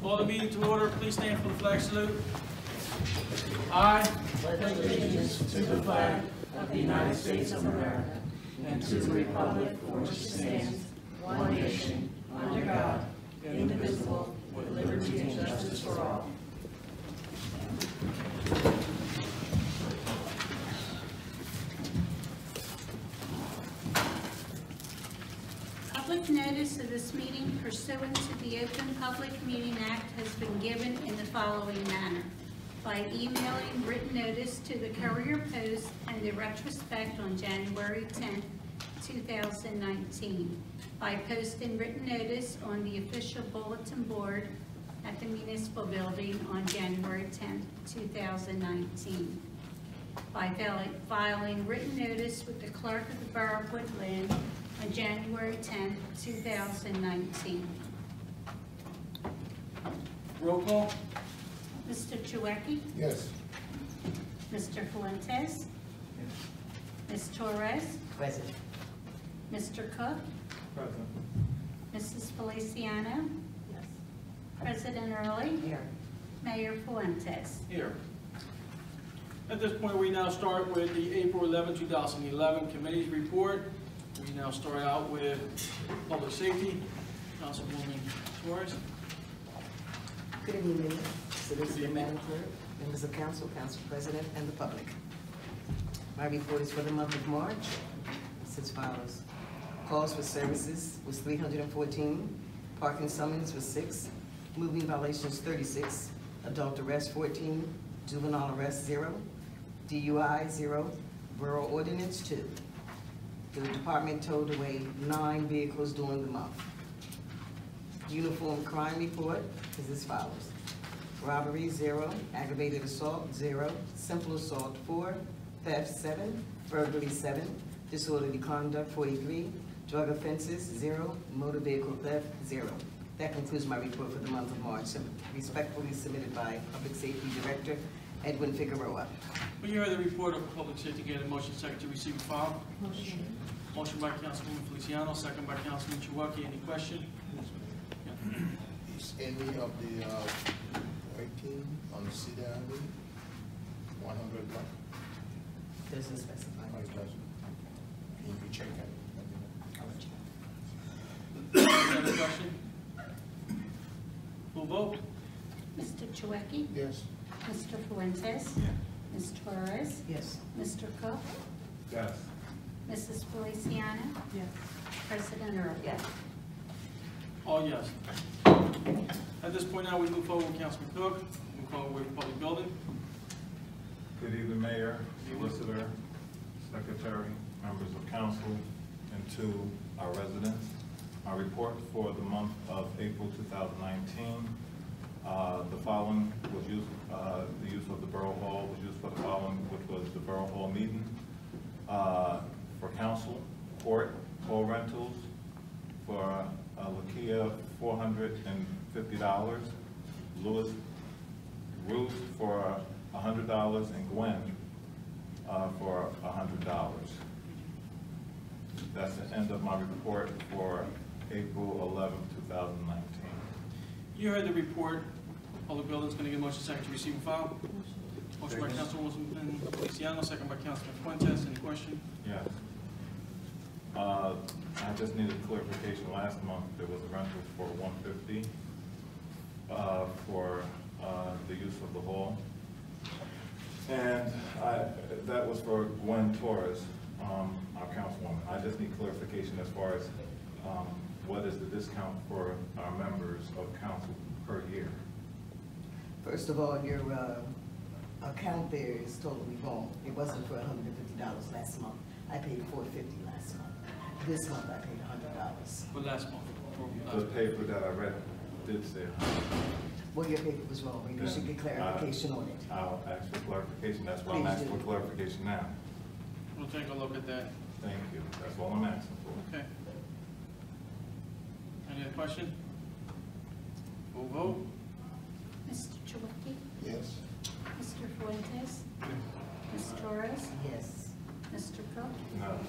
Call the meeting to order. Please stand for the flag salute. I pledge allegiance to the flag of the United States of America and to the republic for which it stands, one nation, under God, indivisible, with liberty and justice for all. Public notice of this meeting pursuant to the Open Public Meeting Act has been given in the following manner. By emailing written notice to the Courier Post and the retrospect on January 10, 2019. By posting written notice on the official bulletin board at the Municipal Building on January 10, 2019. By filing written notice with the Clerk of the Borough of Woodlynne on January 10, 2019. roll call. Mr. Chouwaki? Yes. Mr. Fuentes? Ms. Torres? Present. Mr. Cook? Present. Mrs. Feliciano? Yes. President Early? Here. Mayor Fuentes? Here. At this point, we now start with the April 11, 2011 committee's report. We now start out with public safety. Councilwoman Torres. Good evening, Mayor, Solicitor Madam Clerk, members of council, council president, and the public. My report is for the month of March. It's as follows. Calls for services was 314, parking summons was 6, moving violations 36, adult arrest 14, juvenile arrest 0, DUI 0, borough ordinance 2. The department towed away 9 vehicles during the month. Uniform crime report is as follows. Robbery 0, aggravated assault 0, simple assault 4, theft 7, burglary 7, disorderly conduct 43, drug offenses 0, motor vehicle theft 0. That concludes my report for the month of March. Respectfully submitted by Public Safety Director Edwin Figueroa. When you heard the report of public safety, get a motion second to receive and file. Motion. Motion by Councilwoman Feliciano, second by Councilman Chouwaki. Any question? Is any of the working on Cedar Avenue 100 block? Doesn't specify. Oh, it doesn't. Can you check it? Any other question? Full vote? Mr. Chouwaki? Yes. Mr. Fuentes? Ms. Torres? Yes. Mr. Cook? Yes. Mrs. Feliciano? Yes. President Early? Yes. All yes. At this point now, we move forward with Councilman Cook. Move forward with public building. Good evening, Mayor, Solicitor, Secretary, members of council, and to our residents. Our report for the month of April 2019. The following was used, the use of the Borough Hall was used for the following, which was the Borough Hall meeting. For council, court, hall rentals, for Lakia $450, Lewis Ruth for $100, and Gwen for $100. That's the end of my report for April 11, 2019. You heard the report. Public building is going to get a motion second to receive and file. Motion by Councilwoman Feliciano, second by Councilman Fuentes. Any question? Yes. I just needed clarification. Last month there was a rental for $150 for the use of the hall, and that was for Gwen Torres, our councilwoman. I just need clarification as far as what is the discount for our members of council per year. First of all, your account there is totally wrong. It wasn't for $150 last month. I paid $450 last month. This month I paid $100. For last month. The paper that I read did say $100. Well, your paper was wrong. You should get clarification on it. I'll ask for clarification. That's why I'm asking for clarification now. We'll take a look at that. Thank you. That's all I'm asking for. Okay. Any other question? Full vote? Mr. Chouwaki? Yes. Mr. Fuentes? Ms. Torres? Yes. Mr. Cook? No.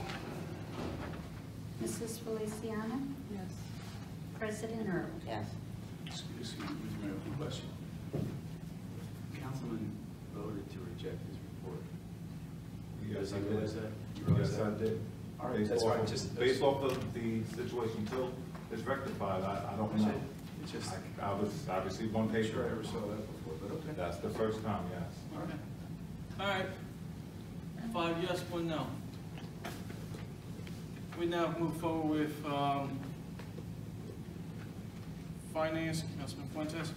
Mrs. Feliciano? Yes. President Early? Yes. Excuse me, Mr. Mayor, one question. Councilman voted to reject his report. Yes, Does he I realize did. that? You realize Yes, that? I did. All right, Based that's off fine. of- Just Based off of the situation till it's rectified, I don't know. It's just, I received one I'm paper. sure I ever saw that before, but okay. That's the first time, yes. Okay. All right. 5 yes, 1 no. We now move forward with finance, Councilman Fuentes.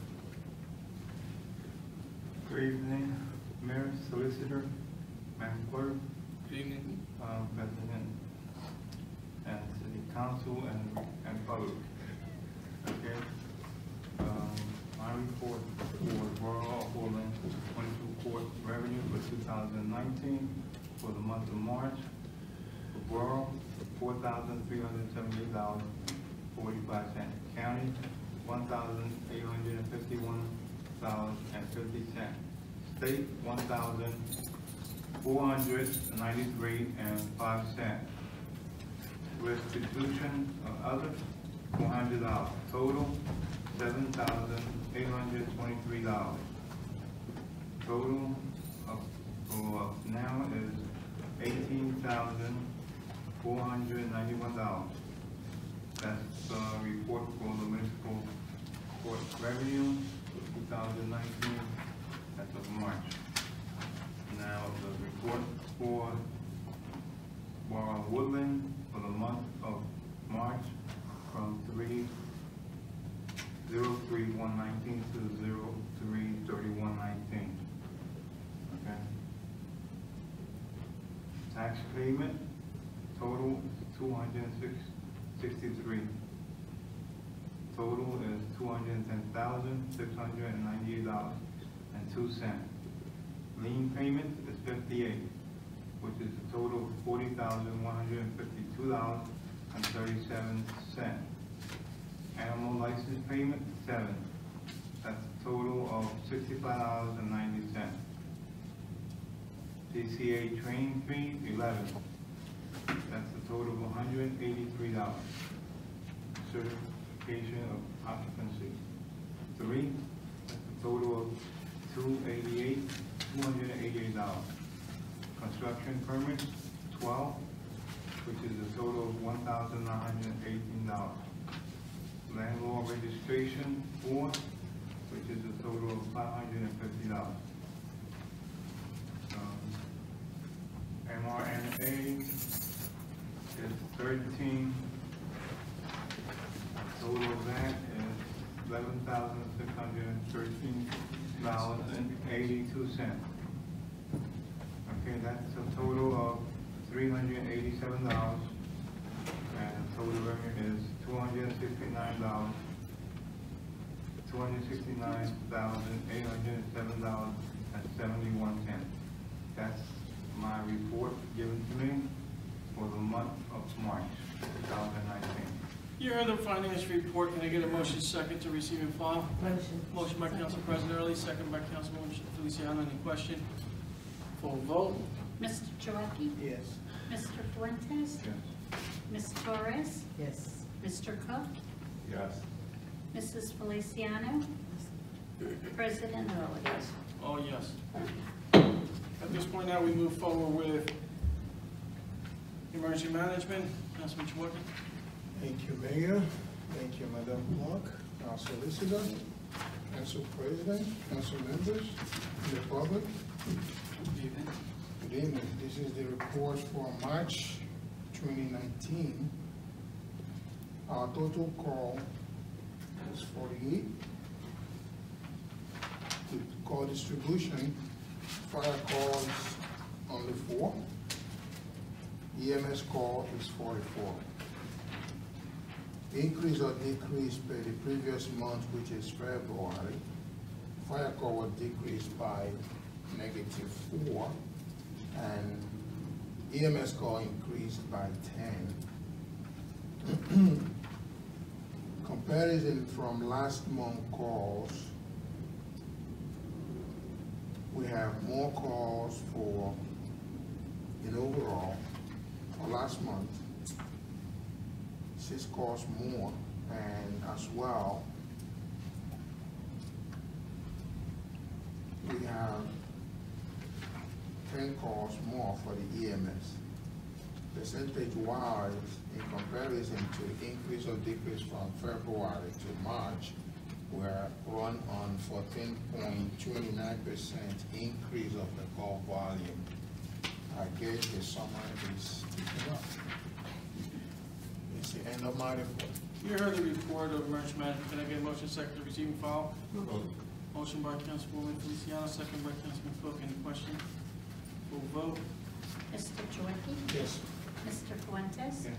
Good evening, Mayor, Solicitor, Madam Clerk, Good evening. President, and City Council, and public. Okay? My report for Borough of Woodlynne 22 court revenue for 2019 for the month of March. For Borough, $4,378.45. County, $1,851.50. State, $1,493.05. Restitution of other, $400. Total, $7,823. Total for now is $18,491. That's the report for the municipal court revenue for 2019 as of March. Now the report for Borough of Woodlynne for the month of March from 3/03/119 to 03/31/19. Okay. Tax payment total 263. Total is $210,698.02. Lien payment is 58, which is a total of $40,152.37. Animal license payment 7. That's a total of $65.90. DCA training fee 11. That's a total of $183. Certification of occupancy 3. That's a total of $288. Construction permit 12, which is a total of $1,918. Landlord registration 4, which is a total of $550. MRNA is 13. Total of that is $11,613.82. Okay, that's a total of $387, and the total revenue is $269,807.71. That's my report given to me for the month of March 2019. You heard the finance report. Can I get a motion second to receive and file? Motion. Motion by Council President Early, second by Councilwoman Feliciano. Any question? Full vote? Mr. Chouwaki? Yes. Mr. Fuentes? Yes. Ms. Torres? Yes. Mr. Cook? Yes. Mrs. Feliciano? President Early? Oh, yes. At this point now, we move forward with emergency management. Councilman Chouwaki? Thank you, Mayor. Thank you, Madam Clerk, our Solicitor, Council President, Council members, and the public. Good evening. Good evening. This is the report for March 2019. Our total call is 48. The call distribution, fire calls only 4. EMS call is 44. Increase or decrease by the previous month, which is February. Fire call was decreased by -4, and EMS call increased by 10. Comparison from last month calls, we have more calls for, in overall, for last month, 6 calls more, and as well, we have 10 calls more for the EMS. Percentage-wise, in comparison to increase or decrease from February to March, we're run on 14.29% increase of the call volume. I guess the summer is picking up. It's the end of my report. You heard the report of emergency management. Can I get a motion second to receive and file? Motion by Councilwoman Feliciano, second by Councilman Cook. Any question? Full vote? Mr. Chouwaki? Yes. Mr. Fuentes? Yes.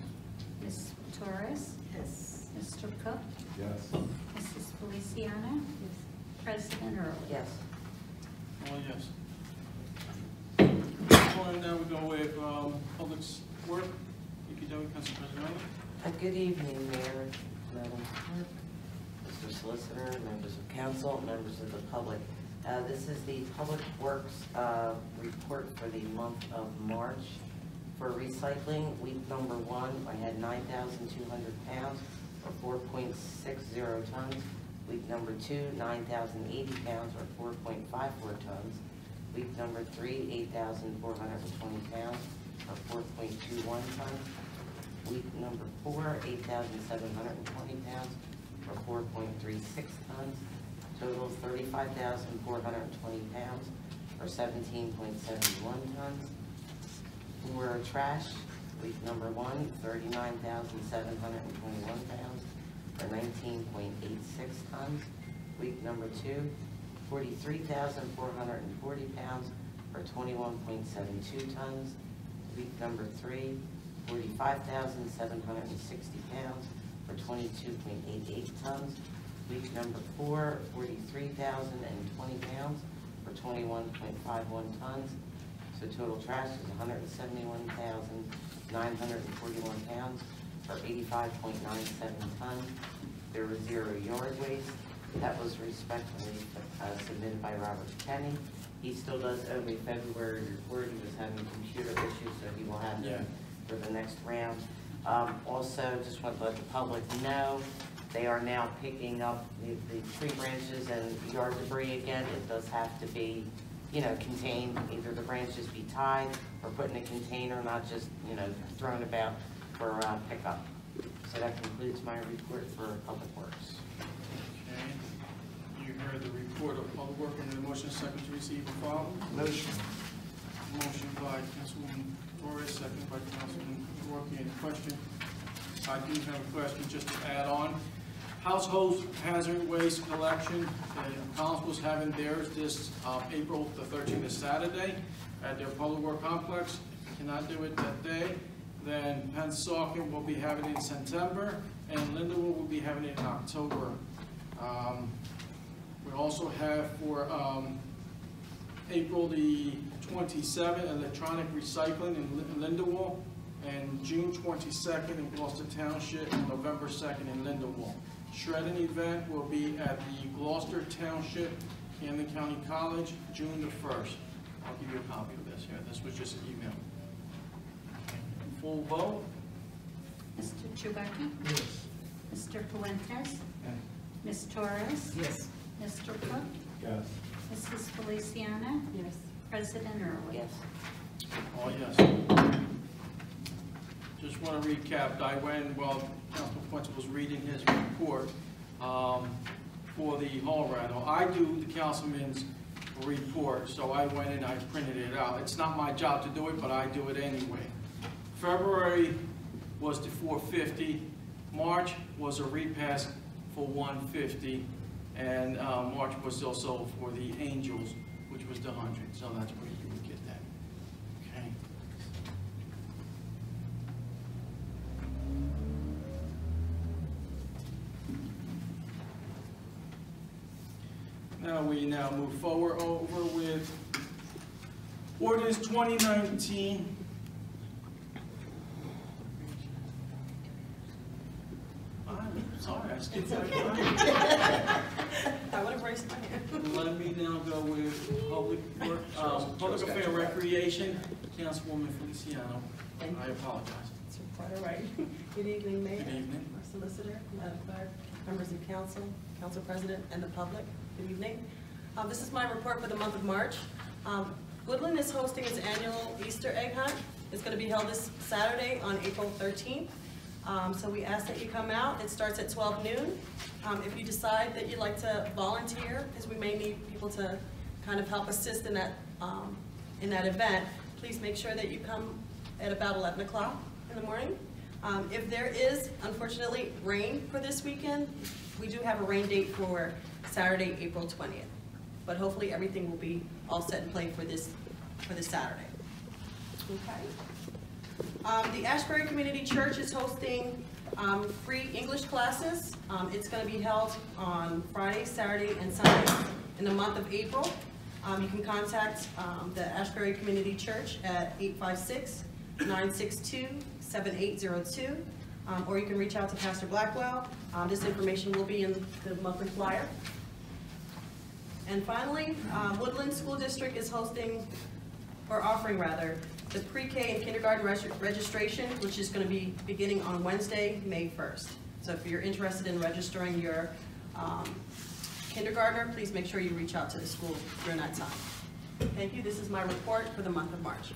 Ms. Torres? Yes. Mr. Cook? Yes. Mrs. Feliciano? President Early? Yes. All yes. Now we go with Public Work. DPW, Council President Early. Good evening, Mayor, Madam Clerk, Mr. Solicitor, members of council, members of the public. This is the Public Works report for the month of March. For recycling, week number 1, I had 9,200 pounds, or 4.60 tons. Week number 2, 9,080 pounds, or 4.54 tons. Week number 3, 8,420 pounds, or 4.21 tons. Week number 4, 8,720 pounds, or 4.36 tons. Total 35,420 pounds, or 17.71 tons. For trash, week number 1, 39,721 pounds, or 19.86 tons. Week number 2, 43,440 pounds, or 21.72 tons. Week number 3, 45,760 pounds, or 22.88 tons. Week number 4, 43,020 pounds, or 21.51 tons. So total trash is 171,941 pounds, or 85.97 tons. There was 0 yard waste. That was respectfully submitted by Robert Kenny. He still does owe me February report. He was having computer issues, so he will have them for the next round. Also, just want to let the public know, they are now picking up the tree branches and yard debris again. It does have to be, contained. Either the branches be tied or put in a container, not just, thrown about for pickup. So that concludes my report for Public Works. Okay. You heard the report of Public Work and the motion second to receive and file. Motion. Motion by Councilwoman Torres, second by Councilman Chouwaki. Any question? I do have a question just to add on. Household hazard waste collection, Collins was having theirs this April the 13th, this Saturday, at their Public Work Complex. Cannot do it that day. Then Pennsauken will be having it in September, and Lindenwood will be having it in October. We also have for April the 27th, electronic recycling in Lindenwood, and June 22nd in Gloucester Township, and November 2nd in Lindenwood. Shredding event will be at the Gloucester Township, Camden County College, June the 1st. I'll give you a copy of this here. This was just an email. Full vote? Mr. Chouwaki? Yes. Mr. Fuentes? Ms. Torres? Yes. Mr. Cook? Yes. Mrs. Feliciano? Yes. President Early? Yes. Oh, yes. Just want to recap. While Councilman Fuentes was reading his report for the hall rental, I do the councilman's report, so I went and I printed it out. It's not my job to do it, but I do it anyway. February was the 450. March was a repass for 150, and March was also for the Angels, which was the 100. So that's where you would get that. Okay. Now we move forward over with ordinance 2019. I'm sorry, I skipped that. I would have raised my hand. Let me now go with public affairs and recreation, Councilwoman Feliciano. Thank I you. apologize. It's quite all right. Good evening, Mayor. Good evening. Our Solicitor, Madam Clerk, members of council, Council President, and the public. Good evening. This is my report for the month of March. Woodlynne is hosting its annual Easter egg hunt. It's going to be held this Saturday on April 13th. So we ask that you come out. It starts at 12 noon. If you decide that you'd like to volunteer, because we may need people to kind of help assist in that event, please make sure that you come at about 11 o'clock in the morning. If there is, unfortunately, rain for this weekend, we do have a rain date for Saturday, April 20th. But hopefully everything will be all set in play for this Saturday. Okay. The Ashbury Community Church is hosting free English classes. It's going to be held on Friday, Saturday, and Sunday in the month of April. You can contact the Ashbury Community Church at 856-962-7802, or you can reach out to Pastor Blackwell. This information will be in the monthly flyer. And finally, Woodlynne School District is hosting, or offering rather, the pre-K and kindergarten registration, which is going to be beginning on Wednesday, May 1st. So if you're interested in registering your kindergartner, please make sure you reach out to the school during that time. Thank you. This is my report for the month of March.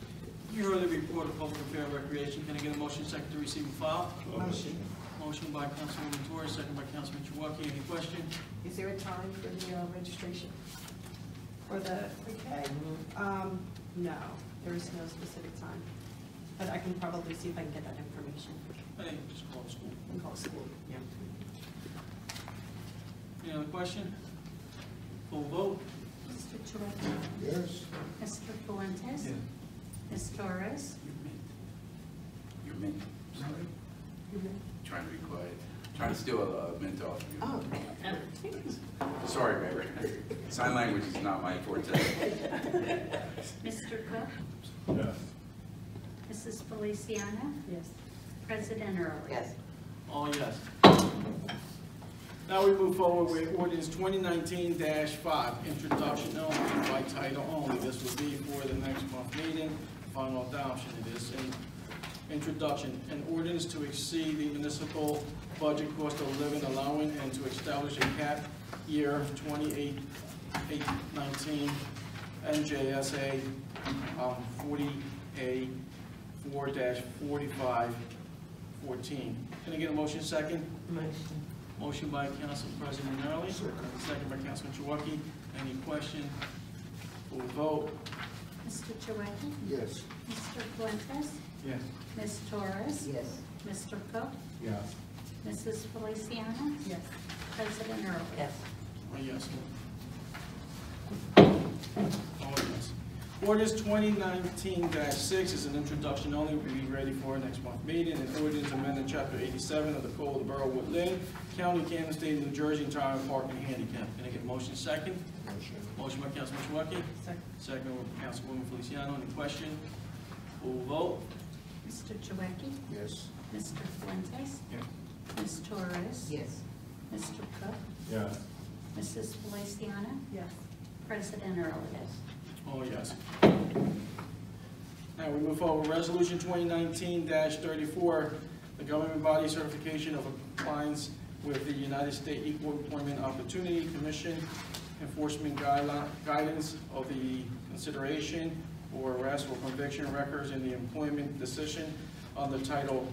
You heard the report of Public Affairs and Recreation. Can I get a motion second to receive and file? Motion. Motion by Councilwoman Torres, second by Councilman Chouwaki. Any question? Is there a time for the registration? For the pre-K? No, there is no specific time. But I can probably see if I can get that information. I think just call the school. And call school, yeah. Any other question? Full vote? Mr. Chouwaki? Yes. Mr. Fuentes? Ms. Torres? You're me. Sorry. Trying to be quiet. Trying to steal a mint off you. Oh. Sorry, Mayor. Sign language is not my forte. Mr. Cook? Yes. Mrs. Feliciano? Yes. President Early? Yes. All yes. Now we move forward with ordinance 2019-5, introduction only, by title only. This will be for the next month meeting. Final adoption. It is an introduction. An ordinance to exceed the municipal budget cost of living allowing and to establish a cap year 28-19 NJSA 40A 4-4514. Can I get a motion second? Motion. Motion by Council President Early, second by Councilman Chouwaki. Any question? Full vote? Mr. Chouwaki? Yes. Mr. Fuentes? Yes. Ms. Torres? Yes. Mr. Cook? Yes. Mrs. Feliciano? Yes. President Early? Yes. Oh, yes. Oh, yes. Ordinance 2019-6 is an introduction only, will be ready for next month meeting. An ordinance amending Chapter 87 of the Code of the Borough of Woodlynne, County, Kansas, State of New Jersey, entitled Parking Handicap. Can I get a motion second? Motion. Motion by Councilman Chouwaki, Second. second by Councilwoman Feliciano. Any question? Full vote? Mr. Chouwaki? Yes. Mr. Fuentes? Yes. Ms. Torres? Yes. Mr. Cook? Yes. Mrs. Feliciano? Yes. President Early? Yes. Oh, yes. Now we move forward. Resolution 2019-34, the government body certification of compliance with the United States Equal Employment Opportunity Commission enforcement guidance of the consideration or arrest or conviction records in the employment decision under Title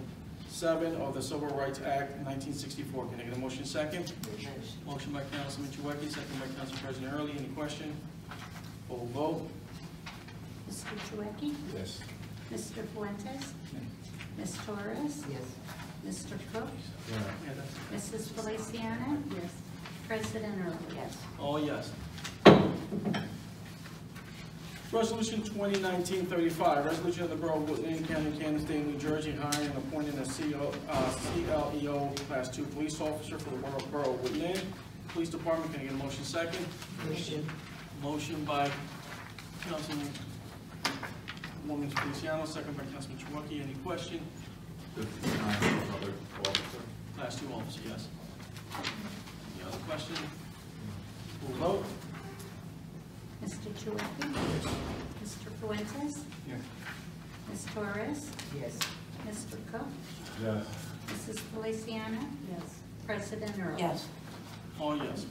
7 of the Civil Rights Act 1964. Can I get a motion second? Motion. Motion by Councilman Chouwaki, second by Council President Early. Any question? Full vote? Mr. Chouwaki? Yes. Mr. Fuentes? Ms. Torres? Yes. Mr. Cook? Yeah, that's. Mrs. Feliciano? Yes. President Early? Yes. All yes. Resolution 2019-35, resolution of the Borough of Woodlynne, County, Kansas, State of New Jersey, hiring and appointing a CLEO Class 2 police officer for the Borough of Woodlynne. Police Department, can I get a motion second? Motion. Motion by Councilwoman Feliciano, second by Councilman Chouwaki. Any question? This is another officer. Class 2 officer, yes. Any other question? Full vote? Mr. Chouwaki? Mr. Fuentes? Yes. Ms. Torres? Yes. Mr. Cook? Yes. Mrs. Feliciano? Yes. President Early? Yes. All yes.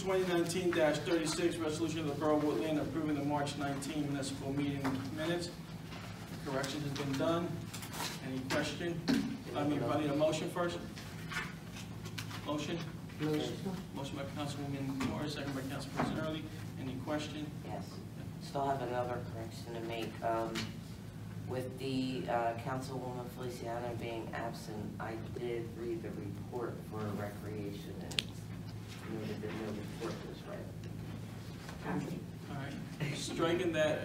2019-36, resolution of the Borough of Woodlynne approving the March 19 municipal meeting minutes. Correction has been done. Any question? I need a motion first. Motion? Motion. Motion by Councilwoman Morris, second by Councilperson Early. Any question? Yes. Still have another correction to make. With the Councilwoman Feliciano being absent, I did read the report for recreation and it's noted that no report was read. All right. Striking that,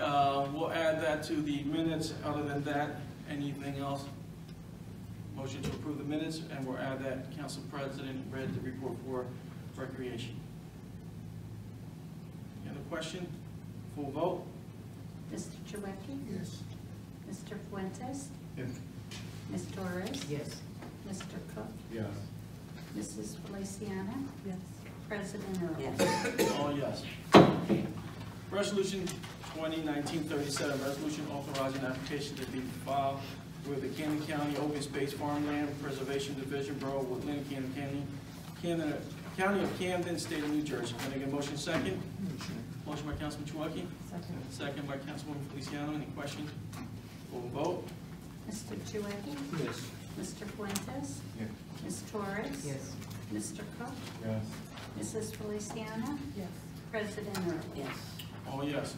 we'll add that to the minutes. Other than that, anything else? Motion to approve the minutes, and we'll add that Council President read the report for recreation. Any other question? Full vote? Mr. Chouwaki? Yes. Mr. Fuentes? Yes. Ms. Torres? Yes. Mr. Cook? Yes. Mrs. Feliciano? Yes. President Early? Yes. All yes. Resolution 2019-37, resolution authorizing application to be filed with the Camden County Open Space Farmland Preservation Division, Borough of Woodlynne, County of Camden, State of New Jersey. Can I get a motion second? Motion by Councilman Chouwaki. Second. Second by Councilwoman Feliciano. Any questions? Full vote? Mr. Chouwaki? Yes. Mr. Fuentes? Yes. Ms. Torres? Yes. Mr. Cook? Yes. Mrs. Feliciano? Yes. President Early? Yes. All yes.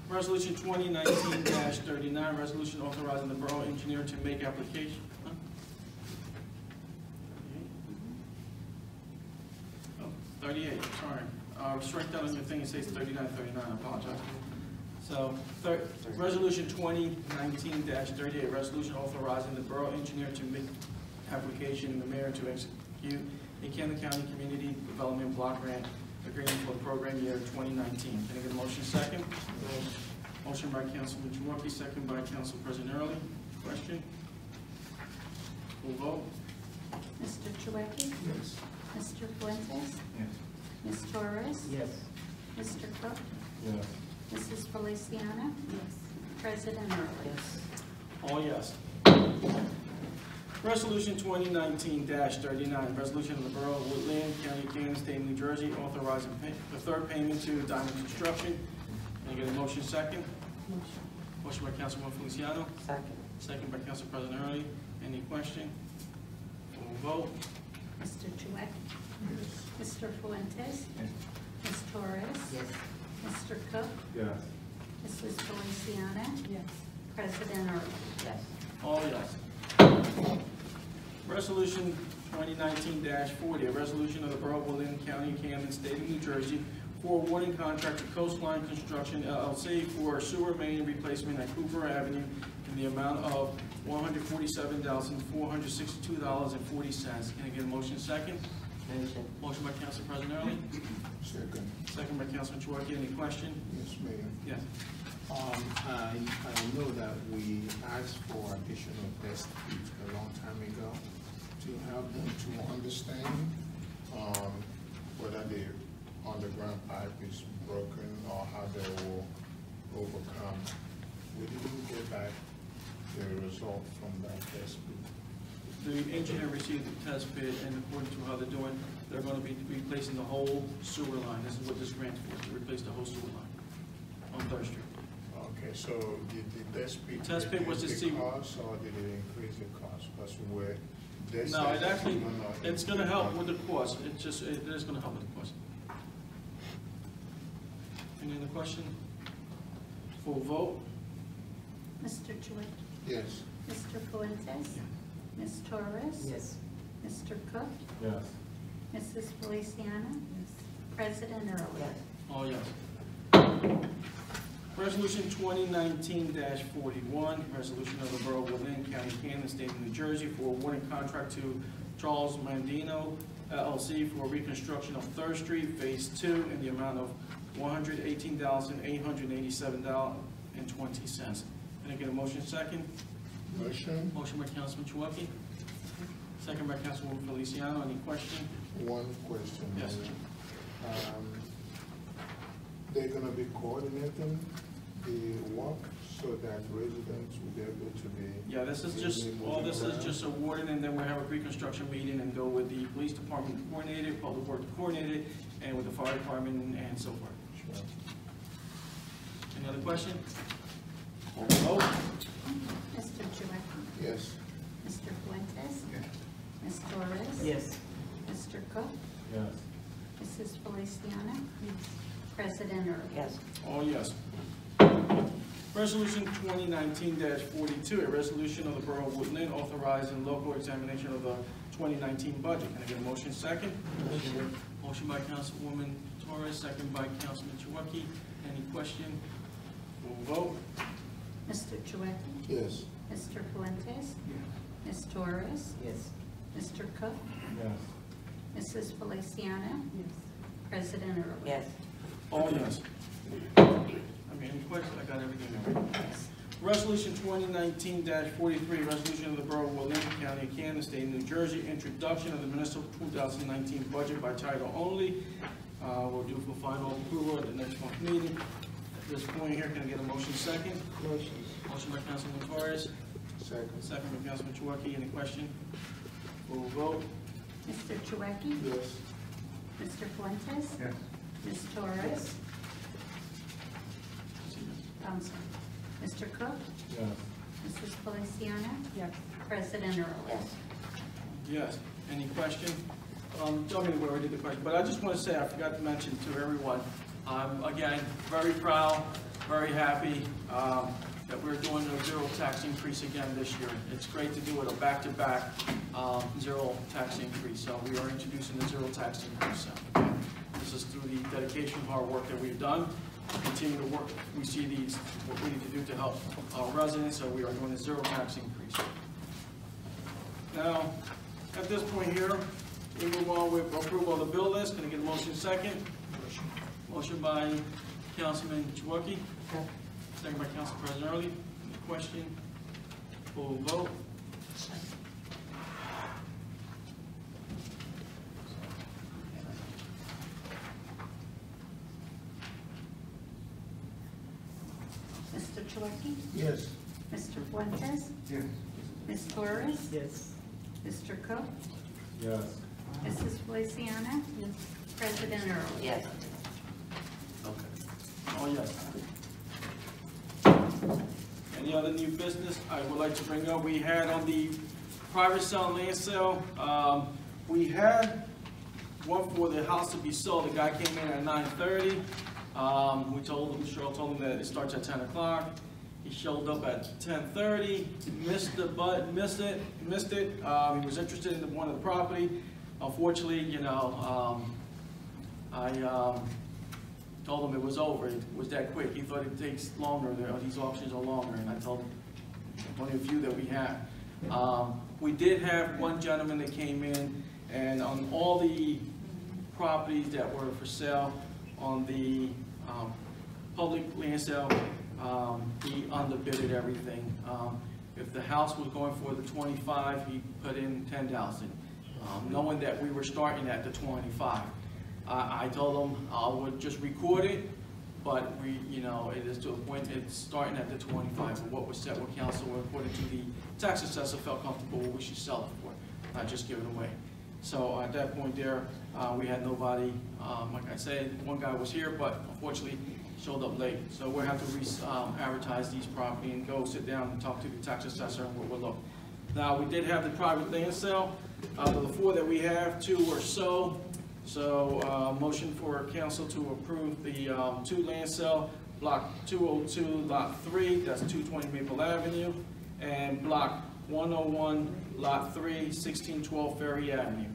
Resolution 2019-39, resolution authorizing the borough engineer to make application. Huh? Oh, 38, sorry. Strike that on your thing, it says 39, 39, I apologize. So, resolution 2019-38, resolution authorizing the borough engineer to make application and the mayor to execute a Camden County Community Development Block Grant agreement for the program year 2019. Can I get a motion second? Motion by Councilman Chouwaki, second by Council President Early. Question? Full vote? Mr. Chouwaki? Yes. Mr. Fuentes? Yes. Ms. Torres? Yes. Mr. Cook? Yes. Mrs. Feliciano? Yes. President Early? Yes. All yes. Resolution 2019-39, resolution of the Borough of Woodlynne, County of Camden, State of New Jersey, authorizing the third payment to Diamond Construction. Can I get a motion second? Motion by Councilwoman Feliciano, Second. second by Council President Early. Any question? Full vote? Mr. Chouwaki? Yes. Mr. Fuentes? Yes. Ms. Torres? Yes. Mr. Cook? Yes. Mrs. Feliciano? Yes. President Early? Yes. All yes. Resolution 2019-40, a resolution of the Borough of Woodlynne, County of Camden, State of New Jersey, for awarding contract to Coastline Construction LLC for sewer main replacement at Cooper Avenue in the amount of $147,462.40. Can I get a motion second? Motion. Motion by Council President Early, Second. second by Councilman Chouwaki. Any question? Yes, Mayor. Yes. I know that we asked for additional test kits a long time ago to help them to understand whether the underground pipe is broken or how they will overcome. We didn't get back the result from that test pit. The engineer received the test bid, and according to how they're doing, they're going to be replacing the whole sewer line. This is what this grant's for, to replace the whole sewer line on 3rd Street. Okay, so did the test pit Test pit was to reduce see- the cost or did it increase the cost? Because we're. No, it actually, it's going to help with the cost. It is going to help with the cost. Any other question? Full vote? Mr. Chouwaki? Yes. Mr. Fuentes? Ms. Torres? Yes. Mr. Cook? Yes. Mrs. Feliciano? Yes. President Early? Yes. All yes. Resolution 2019-41, resolution of the Borough of Woodlynne, County of Camden, State of New Jersey, for awarding contract to Charles Mandino LLC for reconstruction of 3rd Street, Phase 2, in the amount of $118,887.20. Can I get a motion second? Motion. Motion by Councilman Chouwaki, second by Councilwoman Feliciano. Any question? One question. Yes. They're gonna be coordinating the works So that residents will be able to be. Yeah, this is just, all this is just awarded, and then we'll have a pre-construction meeting and go with the police department coordinator, public works coordinator, and with the fire department and so forth. Sure. Any other question? Vote. Mr. Chouwaki? Yes. Mr. Fuentes? Yes. Ms. Torres? Yes. Mr. Cook? Yes. Mrs. Feliciano? President Early? Yes. All yes. Resolution 2019-42, a resolution of the Borough of Woodlynne authorizing local examination of the 2019 budget. Can I get a motion second? Motion by Councilwoman Torres, second by Councilman Chouwaki. Any question? We'll vote. Mr. Chouwaki? Yes. Mr. Fuentes? Ms. Torres? Yes. Mr. Cook? Yes. Mrs. Feliciano? President Early? Yes. All yes. I mean, any questions? I got everything there. Yes. Resolution 2019-43, resolution of the Borough of Woodlynne, County of Camden, State of New Jersey, introduction of the municipal 2019 budget by title only. We'll do for final approval at the next month meeting. At this point here, can I get a motion second? Motion. Motion by Councilman Torres, Second. second by Councilman Chouwaki. Any question? We'll vote. Mr. Chouwaki? Yes. Mr. Fuentes? Yes. Ms. Torres? I'm sorry. Mr. Cook? Yes. Mrs. Feliciano? Yes. President Early? Yes. Yes. Any question? Tell me where I did the question, but I just want to say, I forgot to mention to everyone, I'm, again, very proud, very happy that we're doing a zero tax increase again this year. It's great to do it a back-to-back zero tax increase. So we are introducing the zero tax increase. So, again, this is through the dedication, hard work that we've done. We continue to work. We see these, what we need to do to help our residents, so we are doing a zero tax increase. Now, at this point here, we move on with approval of the bill list. Can I get a motion second? Motion by Councilman Chouwaki, second by Council President Early. Any question? Full vote. Mr. Chouwaki? Yes. Mr. Fuentes? Yes. Ms. Torres? Yes. Mr. Cook? Yes. Mrs. Feliciano? President Early? Yes. Oh, yes. Any other new business I would like to bring up? We had on the private sale, land sale, we had one for the house to be sold. The guy came in at 9:30. We told him, Cheryl told him that it starts at 10 o'clock. He showed up at 10:30, missed it. He was interested in one of the property. Unfortunately, you know, I told him it was over. It was that quick. He thought it takes longer. These auctions are longer, and I told him only a few that we have. We did have one gentleman that came in, and on all the properties that were for sale on the public land sale, he underbidded everything. If the house was going for the 25, he put in 10,000, knowing that we were starting at the 25. I told him I would just record it, but you know, it is to a point, it's starting at the 25. And what was set with council, according to the tax assessor, felt comfortable we should sell it for, not just give it away. So at that point there, we had nobody. Like I said, one guy was here, but unfortunately showed up late. So we'll have to advertise these property and go sit down and talk to the tax assessor and we'll look. Now, we did have the private land sale. Out of the 4 that we have, 2 were sold. So motion for council to approve the 2 land sale, block 202, lot 3, that's 220 Maple Avenue, and block 101, lot 3, 1612 Ferry Avenue.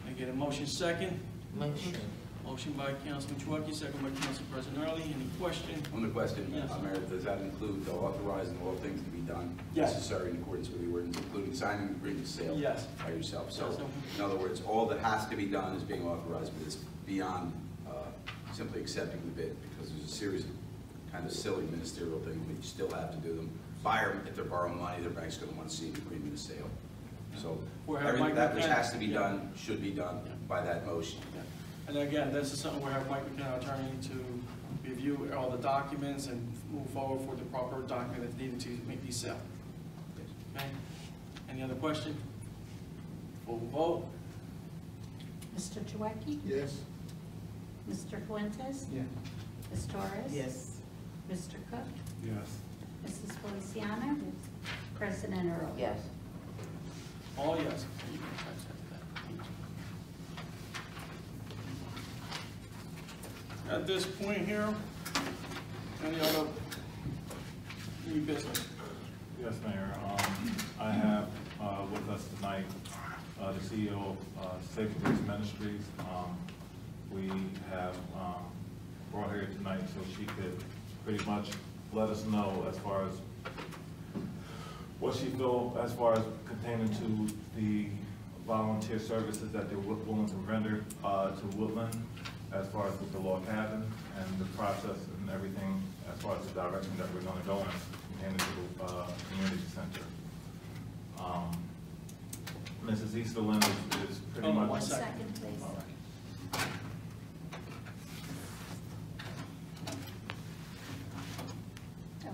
I get a motion second. Motion. Motion by Councilman Chouwaki, second by Council President Early. Any question? On the question, Yes. Mayor, does that include the authorizing all things to be done Yes. necessary in accordance with the ordinance, including signing the agreement of sale Yes. by yourself? So, Yes. in other words, all that has to be done is being authorized, but it's beyond simply accepting the bid, because there's a series of kind of silly ministerial things, but you still have to do them. Buyer, if they're borrowing money, their bank's going to want to see an agreement of sale. So We'll have everything Mike that which McKenna. has to be Yeah. done should be done by that motion. And again, this is something we have Mike McKenna, our attorney, to review all the documents and move forward for the proper document that's needed to make these sale. Okay? Any other question? Full vote? Mr. Chouwaki? Yes. Mr. Fuentes? Yeah. Ms. Torres? Yes. Mr. Cook? Yes. Mrs. Feliciano? President Early? Yes. All yes. You can touch that. At this point here, any other new business? Yes, Mayor. I have with us tonight the CEO of Safe Grace Ministries. We have brought her here tonight so she could pretty much let us know as far as what she feels as far as pertaining to the volunteer services that they're willing to render to Woodlynne, as far as with the log cabin and the process and everything, as far as the direction that we're going to go in pertaining to the community center. Mrs. Easterlin is pretty much. 1 second. Second, please. All right.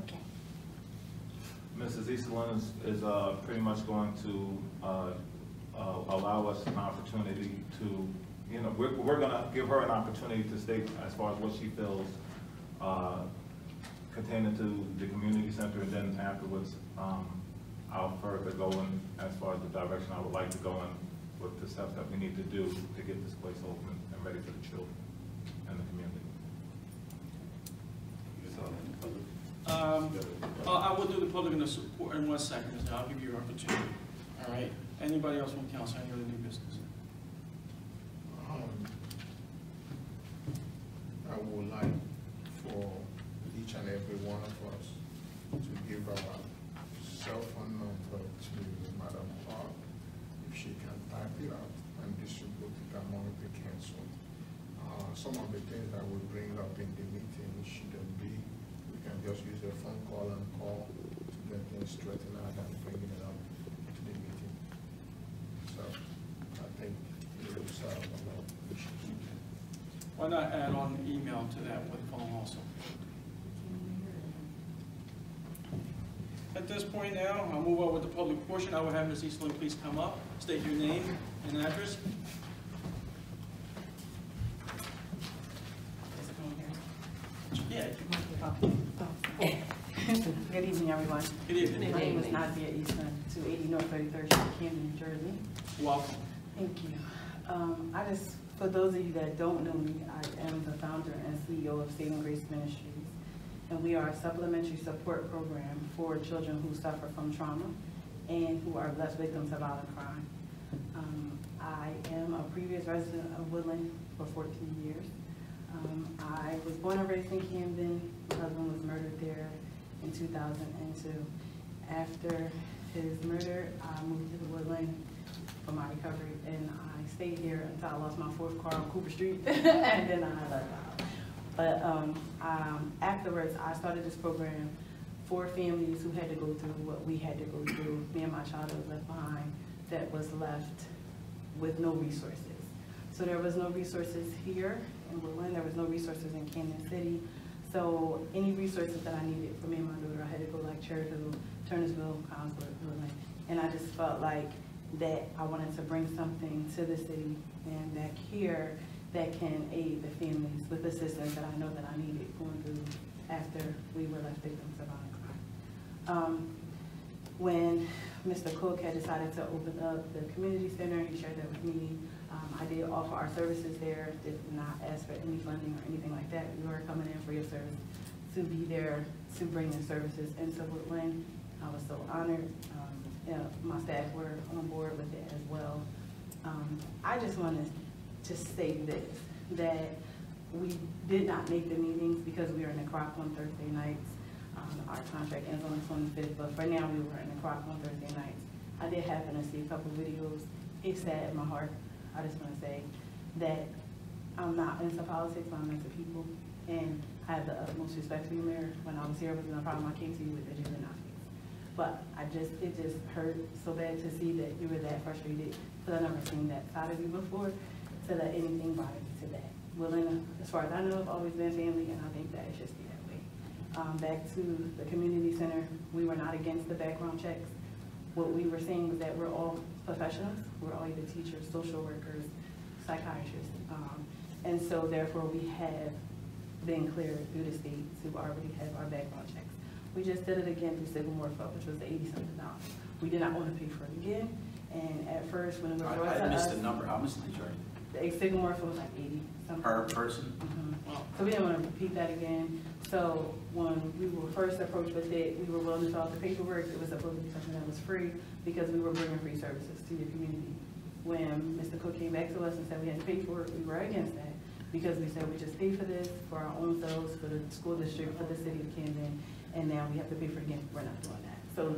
Okay. Mrs. Easterlin is pretty much going to allow us an opportunity to, you know, we're going to give her an opportunity to state as far as what she feels pertaining to the community center, and then afterwards, I'll further go in as far as the direction I would like to go in with the steps that we need to do to get this place open and ready for the children and the community. I will do the public in the support in 1 second. I'll give you your opportunity. All right. Anybody else from council? Any other new business? I would like for each and every one of us to give our cell phone number to Madam Clark, if she can type it out and distribute it among the council. Some of the things that we bring up in the meeting shouldn't be, we can just use a phone call and call to get things straightened out and bringing it up to the meeting. So I think it will solve a lot of issues. Why not add on email to that with phone also? At this point now, I'll move on with the public portion. I will have Ms. Eastland please come up, state your name and address. Yeah. Good evening, everyone. Good evening. My name is Nazia Eastman, 280 North 33rd Street, Camden, New Jersey. Welcome. Thank you. For those of you that don't know me, I am the founder and CEO of Saving Grace Ministries, and we are a supplementary support program for children who suffer from trauma and who are blessed victims of violent crime. I am a previous resident of Woodlynne for 14 years. I was born and raised in Camden. My husband was murdered there in 2002. After his murder, I moved to the Woodlynne for my recovery, and I stayed here until I lost my fourth car on Cooper Street, and then I left out. But afterwards, I started this program for families who had to go through what we had to go through. Me and my child was left behind, that was left with no resources. So there was no resources here in Woodlynne, there was no resources in Camden City. So any resources that I needed for me and my daughter, I had to go like Cherryville, Turnersville, Collinsburg, Woodlynne. And I just felt like that I wanted to bring something to the city and back here that can aid the families with assistance that I know that I needed going through after we were left victims of violent crime. When Mr. Cook had decided to open up the community center, he shared that with me. I did offer our services there, did not ask for any funding or anything like that. We were coming in for your service to be there to bring the services into Woodlynne. I was so honored. My staff were on board with it as well. I just wanted to say this, that we did not make the meetings because we were in the crock on Thursday nights. Our contract ends on the 25th, but for now we were in the crock on Thursday nights. I did happen to see a couple of videos. It saddened my heart. I just want to say that I'm not into politics, I'm into people, and I have the utmost respect for you, Mayor. When I was here, it wasn't a problem I came to you with that you did not fix. But it just hurt so bad to see that you were that frustrated, because I've never seen that side of you before, to let anything bother you to that. Woodlynne, as far as I know, have always been family, and I think that it should be that way. back to the community center. We were not against the background checks. What we were saying was that we're all professionals. We're all either teachers, social workers, psychiatrists. And so therefore we have been cleared through the state to already have our background checks. We just did it again through Civil Warfare, which was $80-something. We did not want to pay for it again. And at first, when it was brought to us, I missed the number. How much did they charge? The Civil Warfare was like 80 something. Per person? So we didn't want to repeat that again. So when we were first approached with it, we were willing to fill out the paperwork. It was supposed to be something that was free because we were bringing free services to your community. When Mr. Cook came back to us and said we had to pay for it, we were against that because we said we just pay for this for our own selves, for the school district, for the city of Camden, and now we have to pay for it again. We're not doing that. So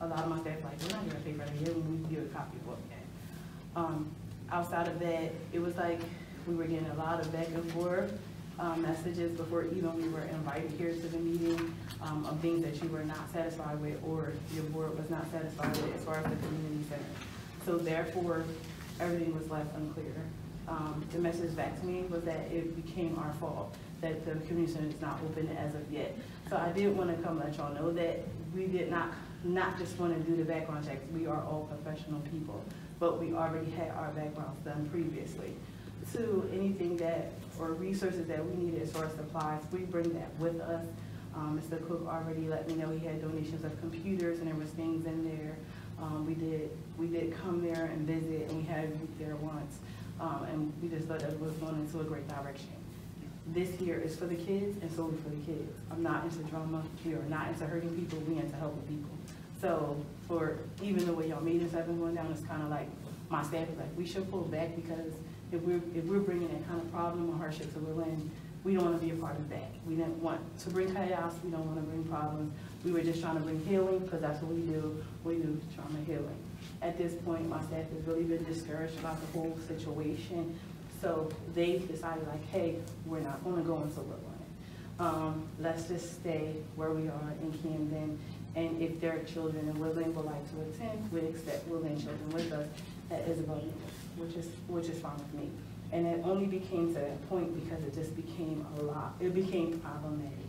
a lot of my staff were like, we're not going to pay for it again. We give a copy of what we had. Outside of that, it was like we were getting a lot of back and forth messages before even we were invited here to the meeting of things that you were not satisfied with or your board was not satisfied with as far as the community center. So therefore, everything was left unclear. The message back to me was that it became our fault that the community center is not open as of yet. So I did want to come let y'all know that we did not just want to do the background checks. We are all professional people, but we already had our backgrounds done previously. To anything that, or resources that we needed as far as supplies, we bring that with us. Mr. Cook already let me know he had donations of computers and there was things in there. We did come there and visit and we had youth there once. And we just thought that it was going into a great direction. This here is for the kids and solely for the kids. I'm not into drama. We are not into hurting people. We into helping people. So for even the way y'all meetings have been going down, it's kind of like my staff is like, we should pull back because if we're bringing that kind of problem or hardship to Woodlynne, we don't want to be a part of that. We didn't want to bring chaos. We don't want to bring problems. We were just trying to bring healing because that's what we do. We do trauma healing. At this point, my staff has really been discouraged about the whole situation. So they decided like, hey, we're not going to go into Woodlynne. Let's just stay where we are in Camden. And if there are children in Woodlynne would like to attend, we accept Woodlynne children with us at Isabel, which is fine with me. And it only became to that point because it just became a lot. It became problematic.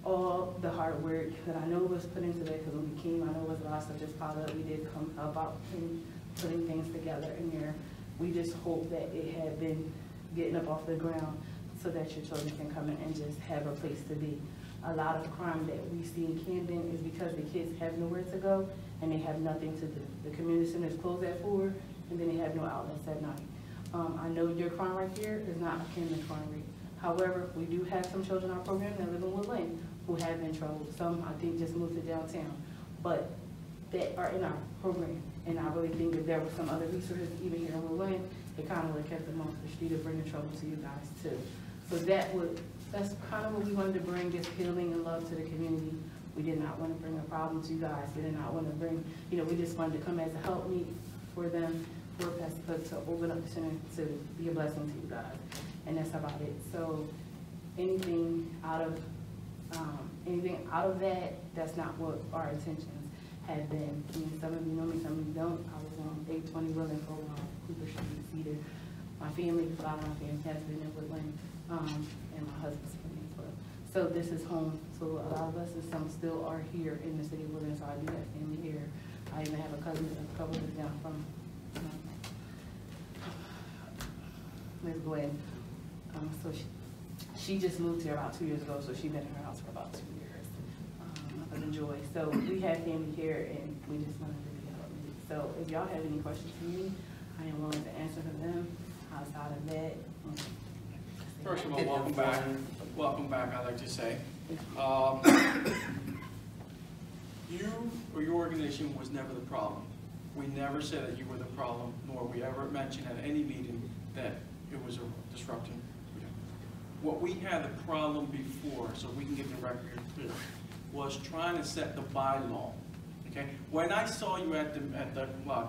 All the hard work that I know was put into that, because when we came, I know it was a lot of stuff just piled up. We did come about putting things together in there. We just hope that it had been getting up off the ground so that your children can come in and just have a place to be. A lot of crime that we see in Camden is because the kids have nowhere to go and they have nothing to do. The community center is closed at 4 and then they have no outlets at night. I know your crime right here is not a Camden crime rate. However, we do have some children in our program that live in Woodlynne who have been troubled. Some, I think, just moved to downtown, but that are in our program. And I really think that there were some other resources, even here in Woodlynne, it kind of would have kept them off the street of bringing trouble to you guys too. So that's kind of what we wanted to bring, just healing and love to the community. We did not want to bring a problem to you guys. We did not want to bring, we just wanted to come as a helpmeet for them, for Pastor Cook to open up the center to be a blessing to you guys. And that's about it. So anything out of that, that's not what our intentions have been. I mean, some of you know me, some of you don't. I was on 820 Woodlynne for a while, Cooper Street, Cedar. My family, a lot of my family has been in Woodlynne, and my husband's family as well. So this is home. So a lot of us, and some still are here in the city of Woodlynne, so I do have family here. I even have a cousin that a couple is down from Ms. Gwen. So she just moved here about 2 years ago, so she's been in her house for about 2 years. Up in Joy. So we have family here, and we just wanted to be helping. So if y'all have any questions for me, I am willing to answer them. Outside of that, First of all, welcome back. Welcome back, I'd like to say. You or your organization was never the problem. We never said that you were the problem, nor we ever mentioned at any meeting that it was a disruption. What we had the problem before, so we can get the record clear, was trying to set the bylaw. Okay? When I saw you at the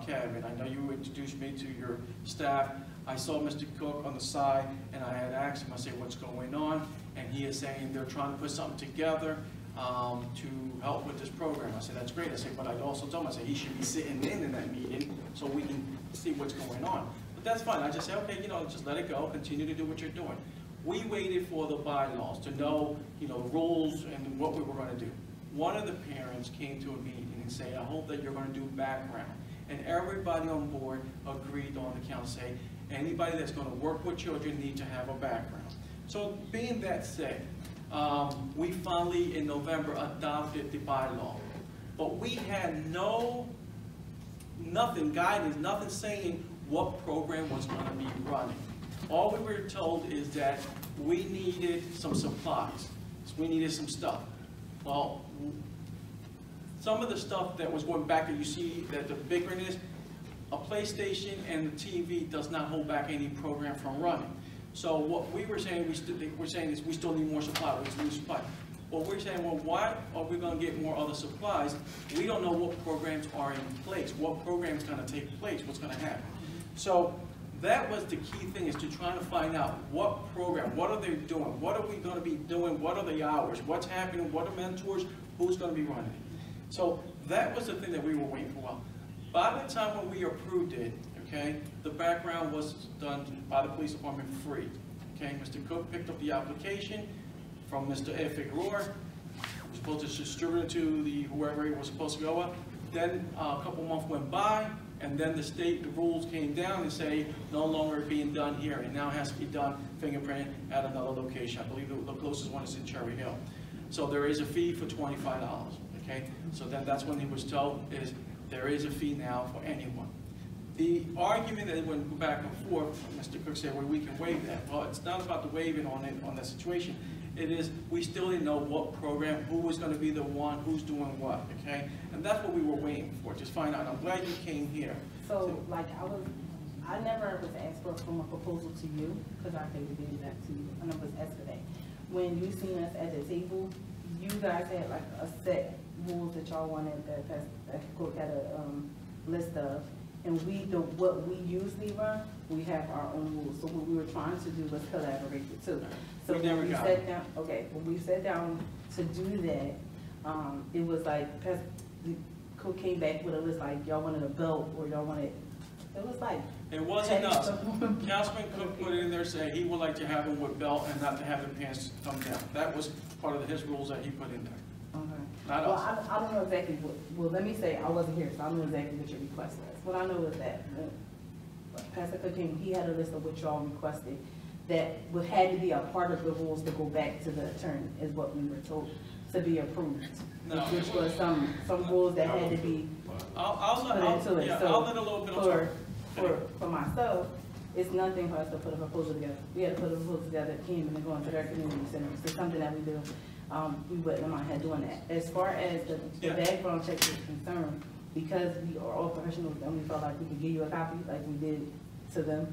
cabin, I know you introduced me to your staff. I saw Mr. Cook on the side, and I had asked him, I said, what's going on? And he is saying they're trying to put something together to help with this program. I said, that's great. I said, but I'd also told him, I said, he should be sitting in that meeting so we can see what's going on. But that's fine. I just said, okay, just let it go. Continue to do what you're doing. we waited for the bylaws to know, the rules and what we were going to do. One of the parents came to a meeting and said, I hope that you're going to do background. And everybody on board agreed on the council, say, anybody that's going to work with children need to have a background. So being that said, we finally in November adopted the bylaw. But we had nothing guidance, nothing saying what program was going to be running. All we were told is that we needed some supplies. So we needed some stuff. Well, some of the stuff that was going back that you see that the bickering is, a PlayStation and the TV does not hold back any program from running. So what we were saying, is we still need more supplies. We need supply. Well, we're saying, well, why are we going to get more other supplies? We don't know what programs are in place, what program's going to take place, what's going to happen. So that was the key thing, is to try to find out what program, what are they doing, what are we going to be doing, what are the hours, what's happening, what are mentors, who's going to be running it. So that was the thing that we were waiting for a while. By the time when we approved it, okay, the background was done by the police department free. Okay, Mr. Cook picked up the application from Mr. Ed Figueroa. He was supposed to distribute it to whoever it was supposed to go up. Then a couple months went by, and then the rules came down and say no longer being done here. It now has to be done fingerprint at another location. I believe the closest one is in Cherry Hill. So there is a fee for $25. Okay, so then that's when he was told is there is a fee now for anyone. The argument that went back and forth, Mr. Cook said, well, we can waive that. Well, it's not about the waiving on that situation. It is, we still didn't know what program, who was going to be the one, who's doing what, okay? And that's what we were waiting for, just find out. I'm glad you came here. So, like, I never was asked for a proposal to you, because I could have given that to you, and it was yesterday. When you seen us at the table, you guys had like a set rules that y'all wanted that Cook had a list of. And what we usually run, we have our own rules. So what we were trying to do was collaborate the two. So when we sat down, when we sat down to do that, it was like, Cook came back with a list like, y'all wanted a belt, or y'all wanted, it was like. It wasn't us. Councilman Cook put it in there saying he would like to have them with belt and not to have the pants come down. That was part of his rules that he put in there. Okay. Not us. I don't know exactly what, well, let me say, I wasn't here, so I don't know exactly what your request was. What I know is that Pastor Cook came, he had a list of what y'all requested that had to be a part of the rules to go back to the attorney, is what we were told to be approved. No. Which was some rules that had to be put into it. So I'll let a little bit for myself, it's nothing for us to put a proposal together. We had to put a proposal together, it came and going to their community center. It's something that we do. We wouldn't mind had doing that. As far as the background check is concerned, because we are all professionals and we felt like we could give you a copy like we did to them.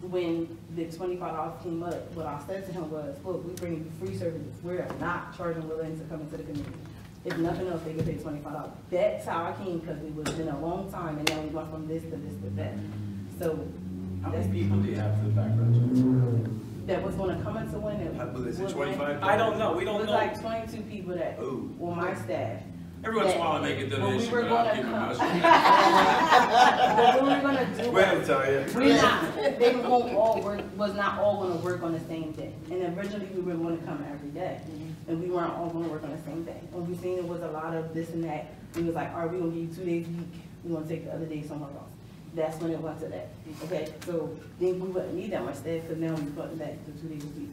When the $25 came up, what I said to him was, look, we bring you free services. We're not charging Woodlynne to come into the community. If nothing else, they could pay $25. That's how I came, because it was been a long time, and now we went from this to this to that. So how many people do you have for the background check? That was going to come into Woodlynne. Is it 25? I don't know. We don't know. It was like 22 people that were my staff. Every once in a while I make a donation, but I'll keep my mouth shut. But we were going to do we're not. They won't all work, was not all going to work on the same day. And originally we were going to come every day. And we weren't all going to work on the same day. When we seen it was a lot of this and that, we was like, all right, we're going to give you 2 days a week. We're going to take the other day somewhere else. That's when it went to that. Okay, so then we wouldn't need that much staff, because now we're putting back to 2 days a week.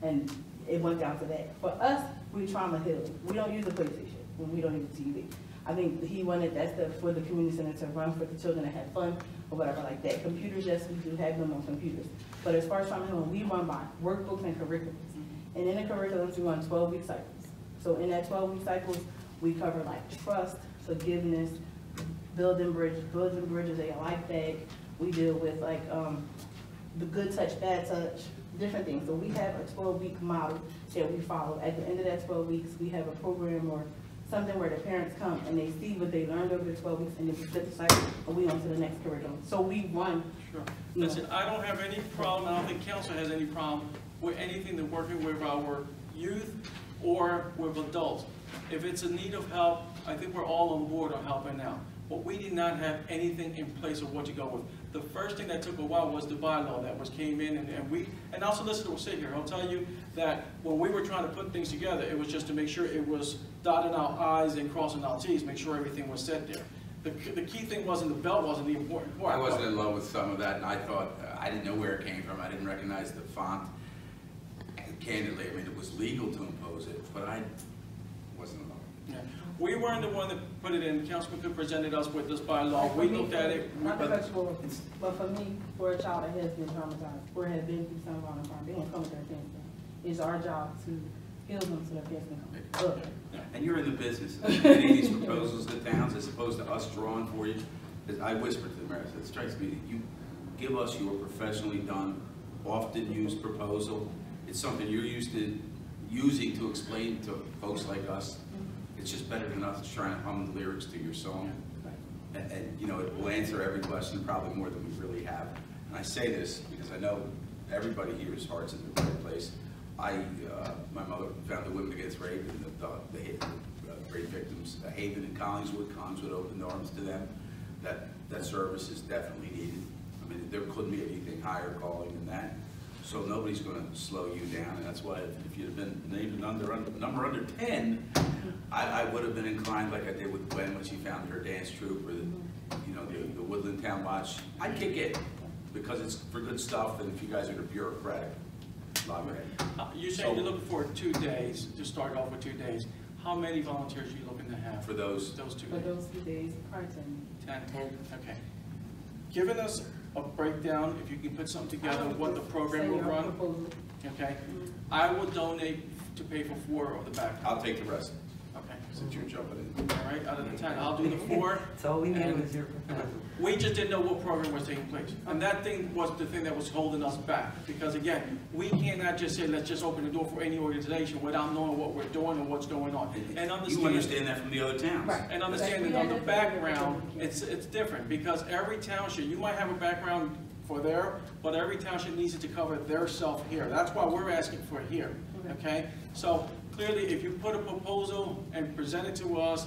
And it went down to that. For us, we trauma heal. We don't use the PlayStation when we don't use the TV. I think he wanted that stuff for the community center to run for the children that have fun or whatever like that. Computers, yes, we do have them on computers. But as far as trauma healing, we run by workbooks and curriculums. And in the curriculums, we run 12-week cycles. So in that 12-week cycles, we cover like trust, forgiveness, building bridges, a life bag. We deal with like the good touch, bad touch, different things. So we have a 12-week model that we follow. At the end of that 12 weeks, we have a program or something where the parents come and they see what they learned over the 12 weeks, and then we flip the cycle and we on to the next curriculum. So we run. Sure. Listen, I don't have any problem, I don't think council has any problem with anything that working with our youth or with adults. If it's a need of help, I think we're all on board on helping out. but we did not have anything in place of what to go with. The first thing that took a while was the bylaw that came in, and our solicitor will sit here. I'll tell you that when we were trying to put things together, it was just to make sure it was dotting our I's and crossing our T's, make sure everything was set there. The key thing wasn't the belt, wasn't the important part. I wasn't in love with some of that, and I thought, I didn't know where it came from. I didn't recognize the font. And candidly, I mean, it was legal to impose it, but I wasn't in love. Yeah. We weren't the one that put it in. Councilman Cook presented us with this bylaw. We looked at it. Not to cut you off, but for me, for a child that has been traumatized or has been through some violent crime, they don't come with their parents down. It's our job to heal them so their parents can come up. And you're in the business of getting these proposals to towns as opposed to us drawing for you. As I whispered to the mayor, I said, it strikes me that you give us your professionally done, often used proposal. It's something you're used to using to explain to folks like us. It's just better than us trying to hum the lyrics to your song. And you know, it will answer every question probably more than we really have. And I say this because I know everybody here's heart's in the right place. My mother found the women against rape and the rape victims, Haven and Collingswood opened arms to them. That service is definitely needed. I mean, there couldn't be anything higher calling than that. So nobody's going to slow you down, and that's why if you'd have been named number under 10, I would have been inclined, like I did with Gwen when she founded her dance troupe, or the Woodland Town Watch. I'd kick it because it's for good stuff, and if you guys are bureaucratic, log ahead. You're saying you're looking for 2 days to start off with 2 days. How many volunteers are you looking to have For those 2 days? For those 2 days, probably 10. 10. Okay. Giving us a breakdown, if you can put something together, what the program will run. Okay. I will donate to pay for 4 of the back. I'll take the rest. Okay. Since you're jumping in. All right, out of the 10, I'll do the 4. That's all we need was your proposal. We just didn't know what program was taking place. And that thing was the thing that was holding us back. Because again, we cannot just say, let's just open the door for any organization without knowing what we're doing and what's going on. And You understand that from the other towns. Right. And understanding on the background, it's different. Because every township, you might have a background for there, but every township needs it to cover their self here. That's why we're asking for here, okay? So clearly, if you put a proposal and present it to us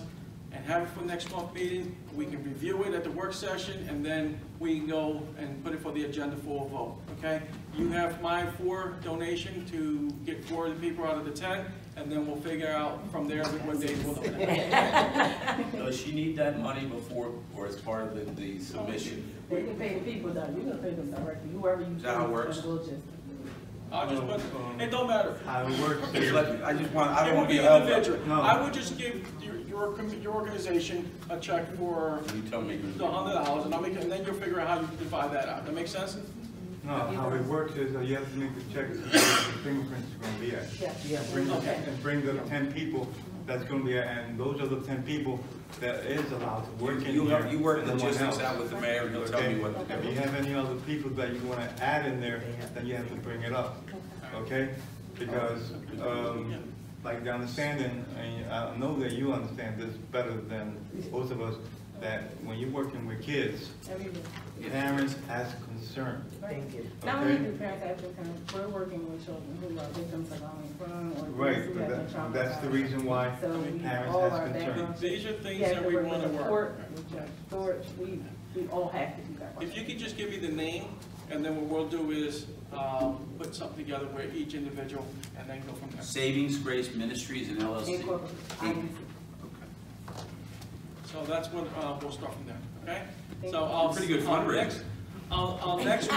and have it for next month's meeting, we can review it at the work session, and then we can go and put it for the agenda for a vote, okay? You have my 4 donation to get 4 of the people out of the 10, and then we'll figure out from there what days we'll look at. Does she need that money before or as part of the submission? They can pay the people though, you're gonna pay them directly, whoever you. Is that how it works? We'll just. I'll just put, it don't matter. How it works Just is, let me- I don't It want would to be be held up. individual. No. I would just give your organization a check for You tell me. the $100, and then you'll figure out how you divide that out. That make sense? no, how it works is you have to make the check to where the fingerprints are gonna be at. Yeah. Bring the 10 people that's gonna be at, and those are the 10 people that is allowed to work in here. You work and no one logistics else. out with the mayor, and he'll tell me what to If do. you have any other people that you wanna add in there, then you have to bring it up, okay? Because, like the understanding, and I know that you understand this better than most of us, that when you're working with kids, Everything. parents has concern. Thank you. Not only Okay. do parents have concern, we're working with children who are victims of violent crime or Right, those who but have been traumatized. that's the reason why So we, parents all has our concern. background. These are things We have that to we work want to with the work. court, with Judge George, we all have to do that. If you could just give me the name, and then what we'll do is put something together where each individual, and then go from there. Savings Grace Ministries and LLC. Incorporated. Okay. So that's what, we'll start from there, okay? Thank So you. I'll. Pretty good our fundraiser. Our next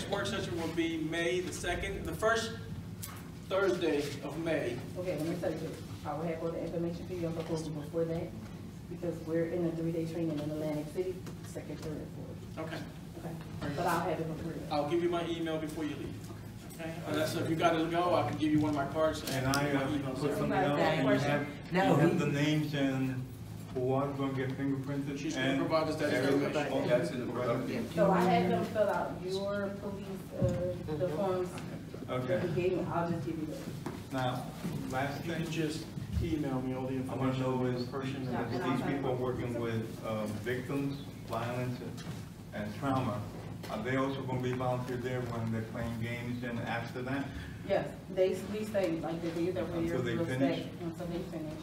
work session will be May the 2nd, the first Thursday of May. Okay, let me tell you this, I will have all the information for you on proposal before that, because we're in a 3-day training in Atlantic City, 2nd, 3rd, and 4th. Okay. Okay, but I'll have it before then. I'll give you my email before you leave. Okay? Unless if you gotta go, I can give you one of my cards. And I my email's put there. something else, and you have, No, you have we- the names and who are gonna get fingerprinted. She's gonna and provide us that everything. information. Oh, that's in the program. So I had them fill out your police, the forms that Okay, you gave me, I'll just give you those. now, last If you thing can just email me all the I wanna information. know is, person Yeah. if these people are working with victims, violence, and trauma, are they also gonna be volunteer there when they're playing games and after that? Yes, we stay, like, they do that for Until years, they we'll finish? stay until they finish.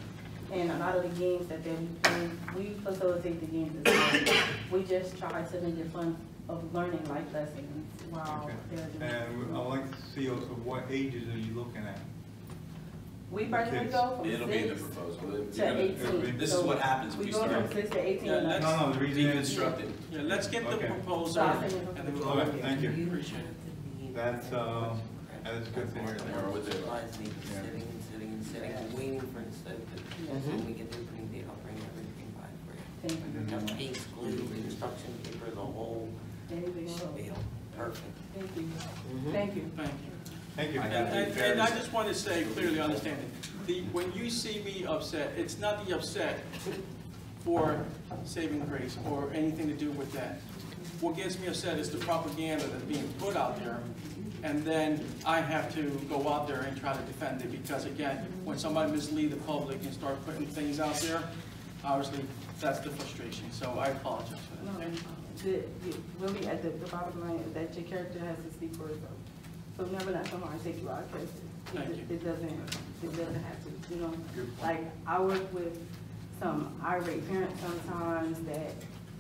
And a lot of the games that they'll be playing, we facilitate the games as well. We just try to make it fun of learning life lessons while they're doing it. And I'd like to see also what ages are you looking at? We personally go from It'll be in the 6 proposal. to 18. This is what happens if We we go start from 6 to 18. Yeah, and let's- that's- No, the reason being is, constructed. Yeah, let's get the Okay. proposal, So I'll send you and then we'll all go. right, thank you. Appreciate it. That's good to hear. Or with the- Supplies need sitting and waiting for it to open. When we get the opening date, I'll bring everything by for you. Thank you. And then, Paint, glue, construction paper, the whole Anything else? spiel. Perfect. Thank you. Thank you. Thank you. Thank you. And I just want to say clearly, understand it, when you see me upset, it's not the upset for saving grace or anything to do with that. What gets me upset is the propaganda that's being put out there, and then I have to go out there and try to defend it, because again, when somebody mislead the public and start putting things out there, obviously, that's the frustration, so I apologize for No, that. really, at the bottom line is that your character has to speak for itself. So never let someone take you out of character. Thank you. It doesn't have to, you know? Like, I work with some irate parents sometimes that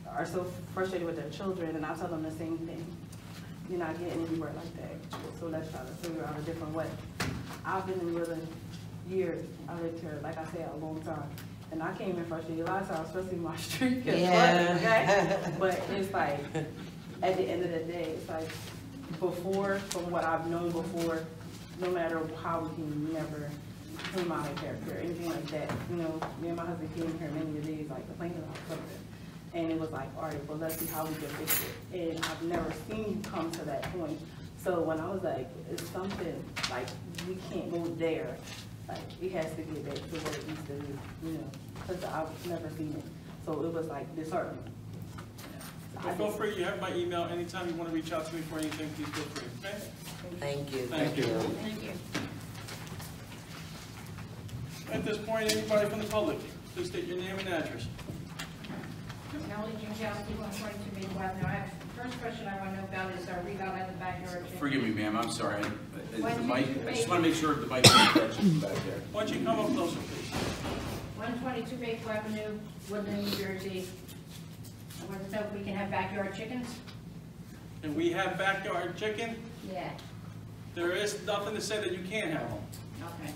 are so frustrated with their children, and I tell them the same thing. You're not getting anywhere like that, so let's try to figure out a different way. I've been in Woodlynne years. I lived here, like I said, a long time. And I came in frustrated a lot of times, especially my street kids. Yeah. Okay? But it's like, at the end of the day, it's like, before, from what I've known before, no matter how we can never came out of character, anything like that. You know, me and my husband came here many days, like, complaining about something. And it was like, all right, well, let's see how we can fix it. And I've never seen you come to that point. So when I was like, it's something, like, we can't go there. Like, it has to get back to what it used to be, you know, because I've never seen it. So it was like disheartening. But feel free, you have my email, anytime you want to reach out to me for anything, please feel free, okay? Thank you. Thank you. Thank you. At this point, anybody from the public, please state your name and address. Melanie Jankowski, 122 Maple Avenue. I have, first question I want to know about is our reval at the backyard. Forgive me, ma'am, I'm sorry. Is the When mic, you I just make- want to make sure the mic is from back there. Why don't you come up closer, please? 122 Maple Avenue, Woodlynne, New Jersey. I want to know if we can have backyard chickens? And we have backyard chicken, Yeah. there is nothing to say that you can't have them. Okay.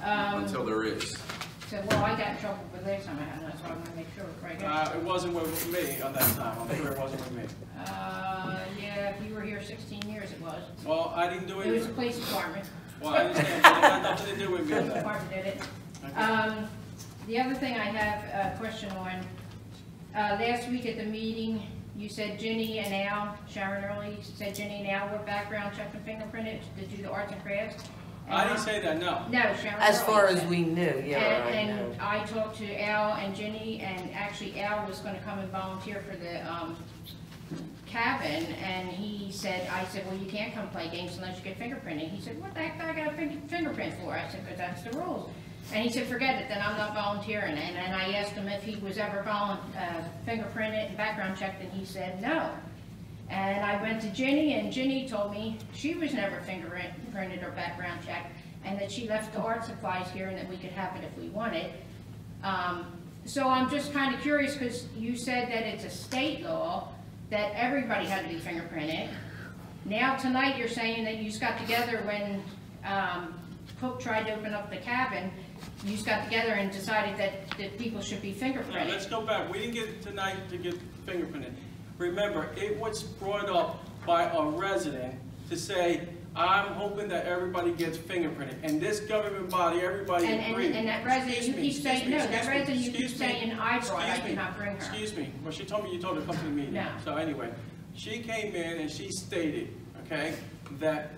Until there is. So, well, I got in trouble for the last time I had one, so I want to make sure it's right here. It wasn't with me at that time, I'm sure it wasn't with me. Yeah, if you were here 16 years, it was. Well, I didn't do It was the it, police department. well, I understand, but it had nothing to do with me on Police that. department did it. Okay. The other thing I have a question on, last week at the meeting, you said Ginny and Al, Sharon Early said Ginny and Al were background checked and fingerprinted to do the arts and crafts. I didn't say that, no. No, Sharon As Early far as said. we knew, yeah, I know. And I talked to Al and Ginny, and actually Al was gonna come and volunteer for the, cabin, and he said, I said, well, you can't come play games unless you get fingerprinted. He said, what the heck do I got a fingerprint for? I said, because that's the rules. And he said, forget it, then I'm not volunteering. And then I asked him if he was ever fingerprinted and background checked, and he said no. And I went to Ginny, and Ginny told me she was never fingerprinted or background checked, and that she left the art supplies here and that we could have it if we wanted. So I'm just kind of curious, because you said that it's a state law that everybody had to be fingerprinted. Now tonight you're saying that you just got together when Cook tried to open up the cabin, you just got together and decided that people should be Now, fingerprinted. let's go back, we didn't get tonight to get fingerprinted. Remember, it was brought up by a resident to say, I'm hoping that everybody gets fingerprinted. And this government body, everybody agreed. And that resident, Excuse you me, keep saying, no, excuse me, that resident, you keep excuse me, saying I brought, I excuse did me, not bring her. Excuse me, well, she told me you told her to come to the meeting. No. So anyway, she came in and she stated, okay, that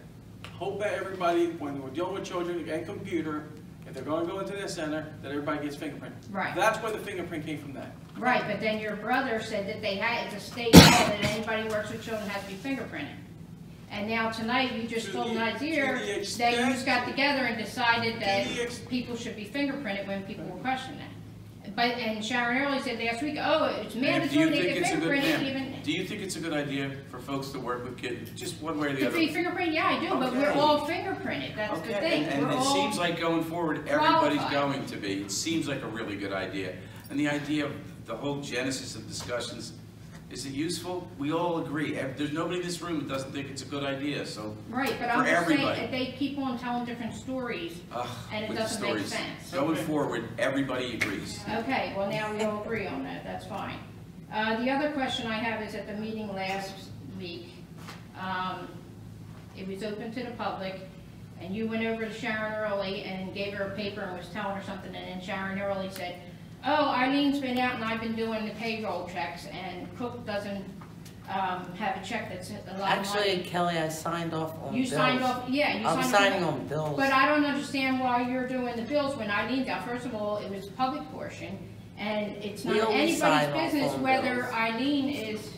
hope that everybody, when we're dealing with children and computer, if they're gonna go into their center, that everybody gets fingerprinted. Right. That's where the fingerprint came from that. Right, but then your brother said that they had, it's a state law that anybody who works with children has to be fingerprinted. And now tonight, you just To told the- Nazir to the that you extent- just got together and decided that To the ex- people should be fingerprinted when people were questioning that. And Sharon Early said last week, oh, it's And do you mandatory think to it's a good, fingerprint it ma'am, even. do you think it's a good idea for folks to work with kids, just one way or the To other? be fingerprinted, yeah, I do, but we're Okay. all fingerprinted, that's the Okay, thing. and We're it all seems like going forward, everybody's qualified. going to be. It seems like a really good idea. And the idea of the whole genesis of discussions, is it useful? We all agree. There's nobody in this room that doesn't think it's a good idea, so. Right, but for I'm just saying, everybody. that they keep on telling different stories, and it with the doesn't make stories. sense. Going forward, everybody agrees. Okay, well, now we all agree on that, that's fine. The other question I have is at the meeting last week, it was open to the public, and you went over to Sharon Early and gave her a paper and was telling her something, and then Sharon Early said, oh, Eileen's been out and I've been doing the payroll checks, and Cook doesn't have a check that's a lot of money. Actually, Kelly, I signed off on You bills. signed off, yeah, you I'm signed signing off. on bills. But I don't understand why you're doing the bills when Eileen's out. First of all, it was a public portion, and it's We not always sign anybody's off business on whether bills. Eileen is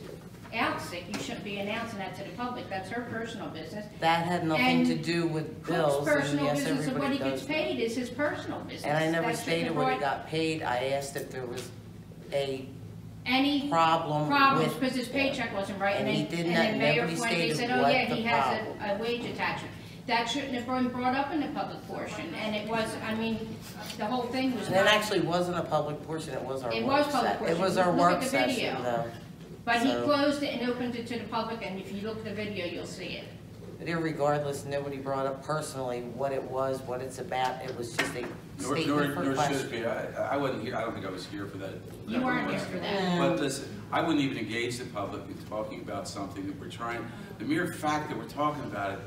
out sick. You shouldn't be announcing that to the public. That's her personal business. That had nothing And to do with Cook's bills, and personal yes, business of what he everybody gets does. paid is his personal business. And I never That shouldn't stated have what he brought got paid. I asked if there was a any problem problems with. because his paycheck wasn't right. And he did and not- then Mayor nobody Fuente stated said, oh what yeah, the he has problem. a wage attachment. That shouldn't have been brought up in the public portion. And it was, I mean, the whole thing was And it not. actually wasn't a public portion, it was our It work was public session. It portion. was our Look at work the session, video. though. But he So- closed it and opened it to the public, and if you look at the video, you'll see it. But irregardless, nobody brought up personally what it was, what it's about. It was just a Nor statement for should it question. be. I wasn't here, I don't think I was here for that. You weren't here for that. But listen, I wouldn't even engage the public in talking about something that we're trying, the mere fact that we're talking about it,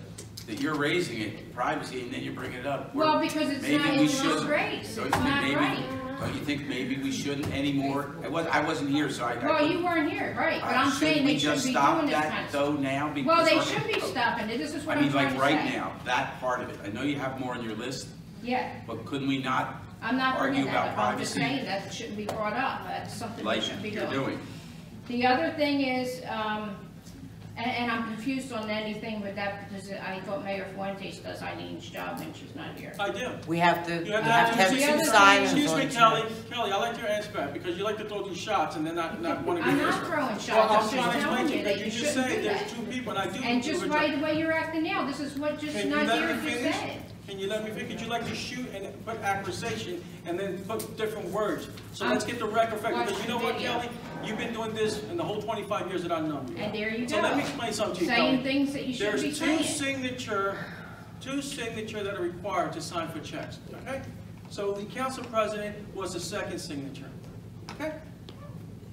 that you're raising it, privacy, and then you bring it up. Well, because it's maybe not, we it's not shouldn't. raised, Don't it's you think not maybe- right. Don't you think maybe we shouldn't anymore? I wasn't here, so I. Well, you weren't here, right, but I'm saying they shouldn't be doing this kind of stuff. Though now because. Well, they our- should be stopping it, this is what I I'm mean, trying like to right say. now, that part of it. I know you have more on your list, Yeah, but couldn't we not I'm not argue bringing about that up, I'm just privacy saying that shouldn't be brought up, that's something we like shouldn't be you're doing. doing? The other thing is, and I'm confused on anything with that, because I thought Mayor Fuentes does Eileen's job when she's not here. I do. We have to, You have have to have two the other signers Excuse on me, each Kelly, end. Kelly, I like your answer back, because you like to throw these shots and then not want to I'm give not answer. throwing shots, Well, I'm I'm just trying to telling explain you to that you, you you just shouldn't said do there's that. two people, and I do. And do just a right job. the way you're acting now, this is what just Can you let me Nazir just finish? said. Can you let me finish? Could you like to shoot and put accusation and then put different words? So let's get the record fact, because you know what, Video. Kelly? You've been doing this in the whole 25 years that I've known you. And there you So let me go, explain something to you, saying Kelly. things that you shouldn't be There's saying. two signature that are required to sign for checks, okay? So the council president was the second signature, okay?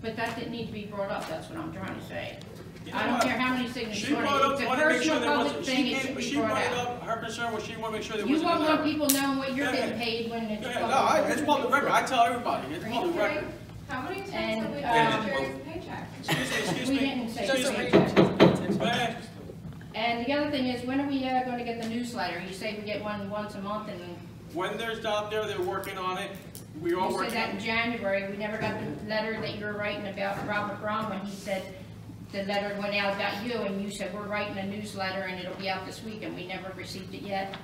But that didn't need to be brought up, that's what I'm trying to say. You know I don't what? care how many signatures She on brought it, up, it's a wanted to make sure personal there public wasn't, thing, it should be she brought brought it out. up, her concern was she wanted to make sure there You wasn't. won't want people knowing what you're Go ahead. getting paid when it's Go public. ahead. No, it's public record, I tell everybody, it's public record. How many times And, have we and- got Jerry's paycheck? Excuse We me, didn't say excuse me. that. Go ahead. And the other thing is, when are we gonna get the newsletter? You say we get one once a month, and When there's out there, they're working on it, we are you said working that on in it. January, we never got the letter that you were writing about Robert Braun when he said the letter went out about you, and you said, we're writing a newsletter and it'll be out this week, and we never received it yet.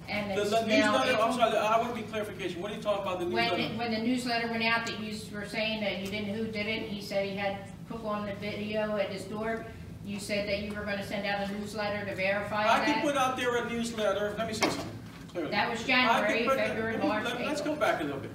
And The it's the now newsletter, I'm April. sorry, I want to be clarification, what are you talking about, the newsletter? When the newsletter went out that you were saying that you didn't know who did it, he said he had Cook on the video at his door, you said that you were gonna send out a newsletter to verify I can put that. out there a newsletter, let me say something clearly. That was I January, can put- February, let me- March, Let's go April. back a little bit.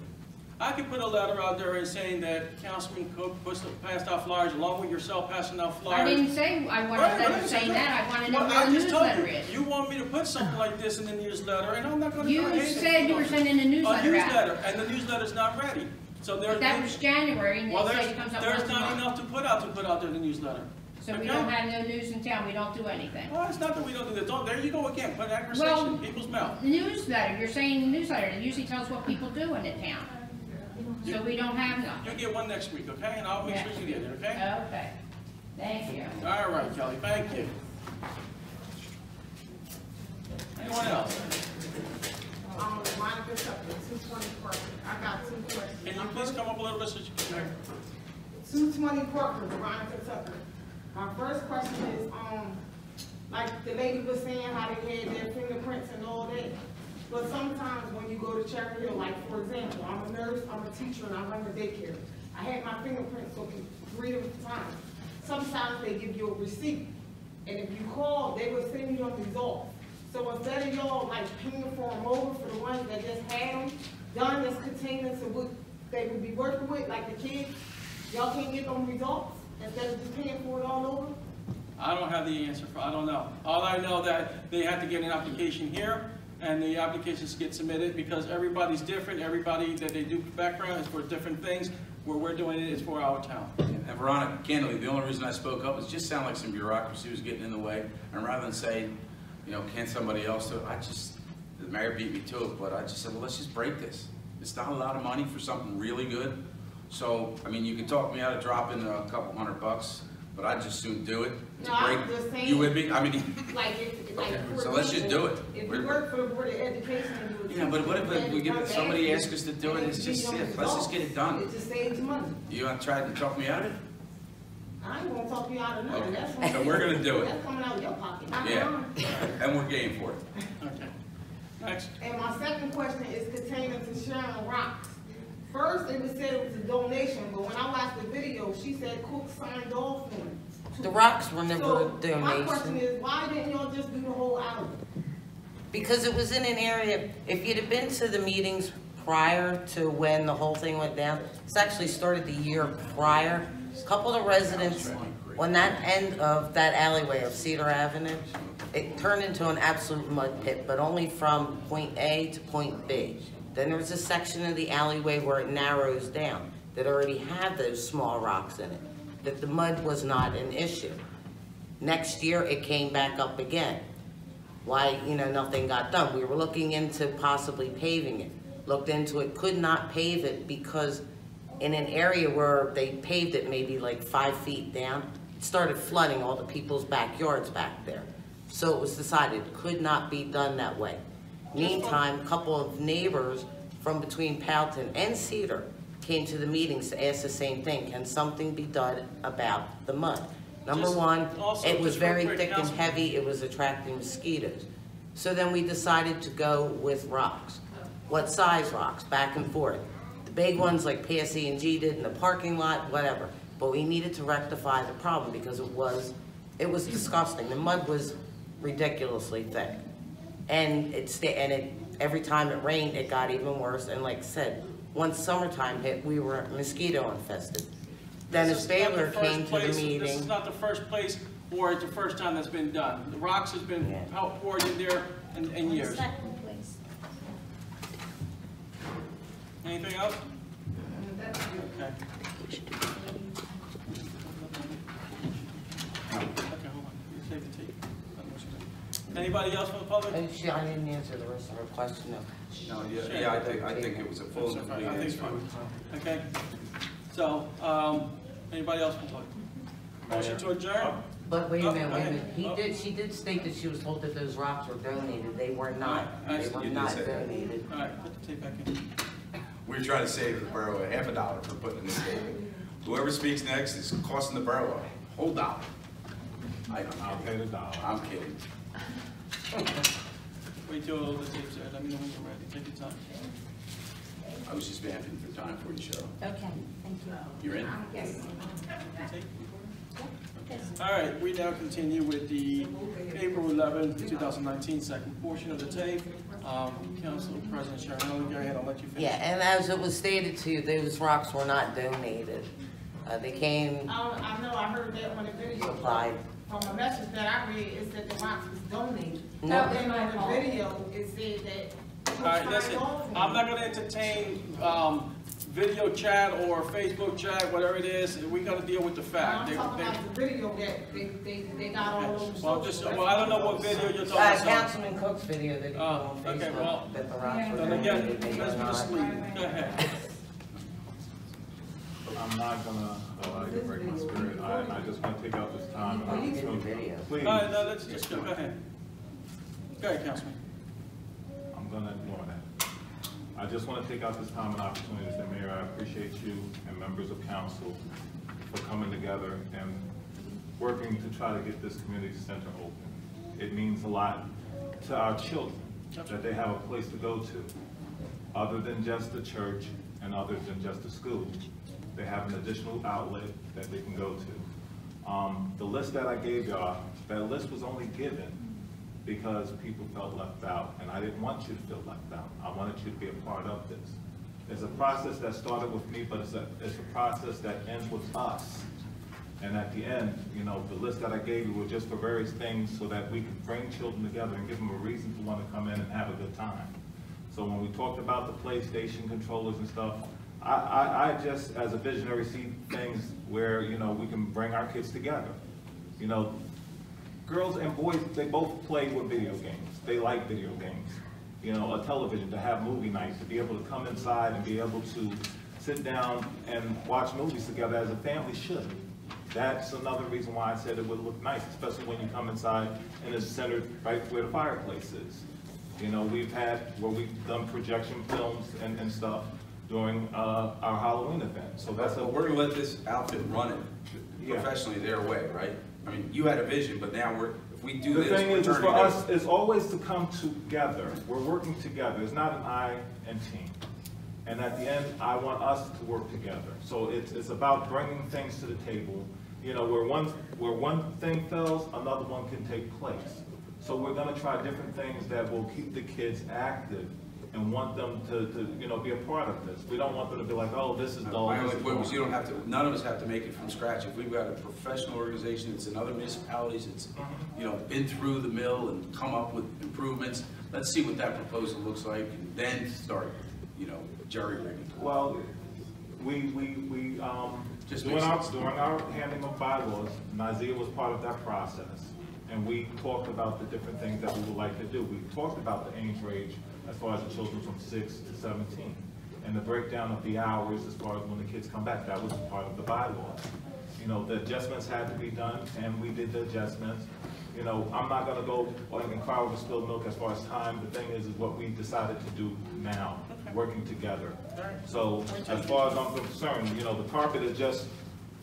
I could put a letter out there and saying that Councilman Cook passed out flyers, along with yourself passing out I flyers. didn't say I wanted Right, them right, to say that, I wanted to know Well, where I the just told newsletter you, is. you want me to put something like this in the newsletter, and I'm not gonna. You said you were sending a A newsletter out. newsletter, and the newsletter's not ready, so there's. But that was January, and Well, they said it comes out once there's a not month. enough to put out there in the newsletter. So we okay? don't have no news in town, we don't do anything. Well, it's not that we don't do that, there you go again, put accusation Well- in people's mouth. The newsletter, you're saying the newsletter, it usually tells what people do in the town. So we don't have You'll nothing. get one next week, okay, and I'll make sure you get it, okay? Okay, thank you. All right, Kelly, thank you. Anyone else? Monica Tucker, 220 Parker. I got two questions. Can you please come up a little bit so you can? 220 Parker, Veronica Tucker. My first question is, like the lady was saying, how they had their fingerprints and all that. But sometimes when you go to to Cherry Hill, like, for example, I'm a nurse, I'm a teacher, and I run the daycare. I had my fingerprints taken 3 different times. Sometimes they give you a receipt, and if you call, they will send you your results. So instead of y'all like paying for them over for the ones that just had them done that's contained to what they would be working with, like the kids, y'all can't get them results instead of just paying for it all over? I don't have the answer for, I don't know. All I know that they have to get an application here, and the applications get submitted because everybody's different. Everybody that they do background is for different things. Where we're doing it is for our town. And Veronica, candidly, the only reason I spoke up is just sound like some bureaucracy was getting in the way. And rather than say, you know, can somebody else do it? The mayor beat me to it, but I just said, well, let's just break this. It's not a lot of money for something really good. So, I mean, you can talk me out of dropping a couple $100, but I'd just soon do it. No, I'm just saying. You would be? I mean, like, if, like, okay, for so let's just do it. If you work for the Board of Education and you would. Yeah, but what if we get somebody asks us to do it? It's just, let's just get it done. It just saves money. You want to try to talk me out of it? I ain't gonna talk you out of nothing. Okay. That's So we're gonna do it. That's coming out of your pocket, not Yeah. mine. And we're game for it. Okay. Next. And my second question is pertaining to Sharon Rocks. First, it was said it was a donation, but when I watched the video, she said Cook signed off on it. The rocks were never a So my question donation. is, why didn't y'all just do the whole alley? Because it was in an area, if you'd have been to the meetings prior to when the whole thing went down, it's actually started the year prior. A couple of residents on that end of that alleyway of Cedar Avenue, it turned into an absolute mud pit, but only from point A to point B. Then there was a section of the alleyway where it narrows down that already had those small rocks in it, that the mud was not an issue. Next year, it came back up again. Why, nothing got done. We were looking into possibly paving it. Looked into it, could not pave it because in an area where they paved it maybe like 5 feet down, it started flooding all the people's backyards back there. So it was decided it could not be done that way. Meantime, a couple of neighbors from between Powelton and Cedar came to the meetings to ask the same thing. Can something be done about the mud? Number one, it was very thick and heavy. It was attracting mosquitoes. So then we decided to go with rocks. What size rocks? Back and forth. The big ones like PSE&G did in the parking lot, whatever. But we needed to rectify the problem because it was disgusting. The mud was ridiculously thick. And every time it rained, it got even worse. And like I said, once summertime hit, we were mosquito infested. Dennis Baylor came to the meeting. This is not the first place or the first time that's been done. The rocks has been poured in there in years. Second place. Anything else? Okay. Okay, hold on. You save the tape. Anybody else from the public? I didn't answer the rest of her question, though. No, yeah, I think it was a full and complete I think answer. so. Okay. So, anybody else from the public? Motion to adjourn? But wait a minute, Oh, wait a okay. minute. She did state that she was told that those rocks were donated. They were not. They were You did not say that. donated. All right, put the tape back in. We were trying to save the borough $50 for putting in this game. Whoever speaks next is costing the borough a whole $1. I'll pay the $1. I'm kidding. Wait till the tape's there. Let me know when you're ready. Take your time. I was just vamping for time for you, Cheryl. Okay, thank you. You're in? Yes. Tape? All right, we now continue with the April 11, 2019 second portion of the tape. Council President Sharon, go ahead, I'll let you finish. Yeah, and as it was stated to you, those rocks were not donated. They came I know, I heard that on the video. supplied. From a message that I read, it said the rocks was donated. No. Then on the video, it said that. All right, listen, I'm not gonna entertain video chat or Facebook chat, whatever it is. We gotta deal with the fact. I'm talking about the video that they got all over social. Well, I don't know what video you're talking about. Councilman Cook's video that he put Oh, on okay, Facebook, well, that the rocks were then again, donated. They let's were be not. asleep. Go ahead. I'm not gonna allow you to break my spirit. I just want to take out this time. Oh, you did the video. Please. All right, no, let's just go ahead. Go ahead, Councilman. I'm gonna ignore that. I just want to take out this time and opportunity to say, Mayor, I appreciate you and members of council for coming together and working to try to get this community center open. It means a lot to our children that they have a place to go to. other than just the church and other than just the school. They have an additional outlet that they can go to. The list that I gave y'all, that list was only given because people felt left out, and I didn't want you to feel left out. I wanted you to be a part of this. It's a process that started with me, but it's a process that ends with us. And at the end, you know, the list that I gave you were just for various things so that we could bring children together and give them a reason to want to come in and have a good time. So when we talked about the PlayStation controllers and stuff, I just, as a visionary, see things where, you know, we can bring our kids together. You know, girls and boys, they both play with video games. They like video games. You know, a television, to have movie nights, to be able to come inside and be able to sit down and watch movies together as a family should. That's another reason why I said it would look nice, especially when you come inside and it's centered right where the fireplace is. You know, we've done projection films and stuff during our Halloween event. So that's But we're gonna let this outfit run it professionally their way, right? I mean, you had a vision, but now if we do this, the thing we're is, turning for it us, it's always to come together. We're working together. It's not an I and team. And at the end, I want us to work together. So it's about bringing things to the table. You know, where one thing fails, another one can take place. So we're going to try different things that will keep the kids active and want them to you know, be a part of this. We don't want them to be like, oh, this is dull. My only point was, you don't have to, none of us have to make it from scratch. If we've got a professional organization, it's in other municipalities, it's, you know, been through the mill and come up with improvements. Let's see what that proposal looks like, and then start, you know, jerry-rigging. Well, during our handling of bylaws, Nazia was part of that process, and we talked about the different things that we would like to do. We talked about the age range as far as the children from 6 to 17, and the breakdown of the hours as far as when the kids come back. That was part of the bylaws. You know, the adjustments had to be done, and we did the adjustments. You know, I'm not going to go and cry over spilled milk as far as time. The thing is what we decided to do now, working together. So as far as I'm concerned, you know, the carpet is just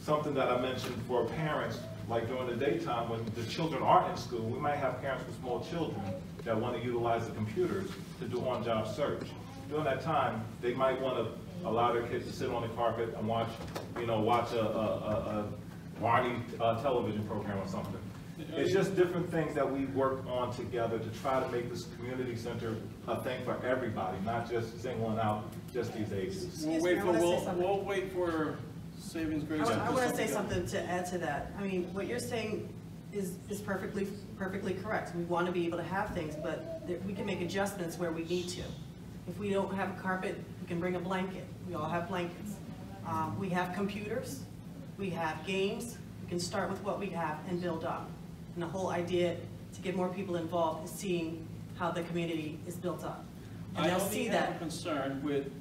something that I mentioned for parents, like during the daytime when the children aren't in school. We might have parents with small children that want to utilize the computers to do on-job search. During that time, they might want to allow their kids to sit on the carpet and watch a Barney television program or something. It's just different things that we work on together to try to make this community center a thing for everybody, not just singling out just these ages. We'll wait for Savings Grace. I want to say something to add to that. I mean, what you're saying is perfectly correct. We want to be able to have things, but we can make adjustments where we need to. If we don't have a carpet, we can bring a blanket. We all have blankets. We have computers. We have games. We can start with what we have and build up. And the whole idea to get more people involved is seeing how the community is built up. And they'll see that. I have a concern with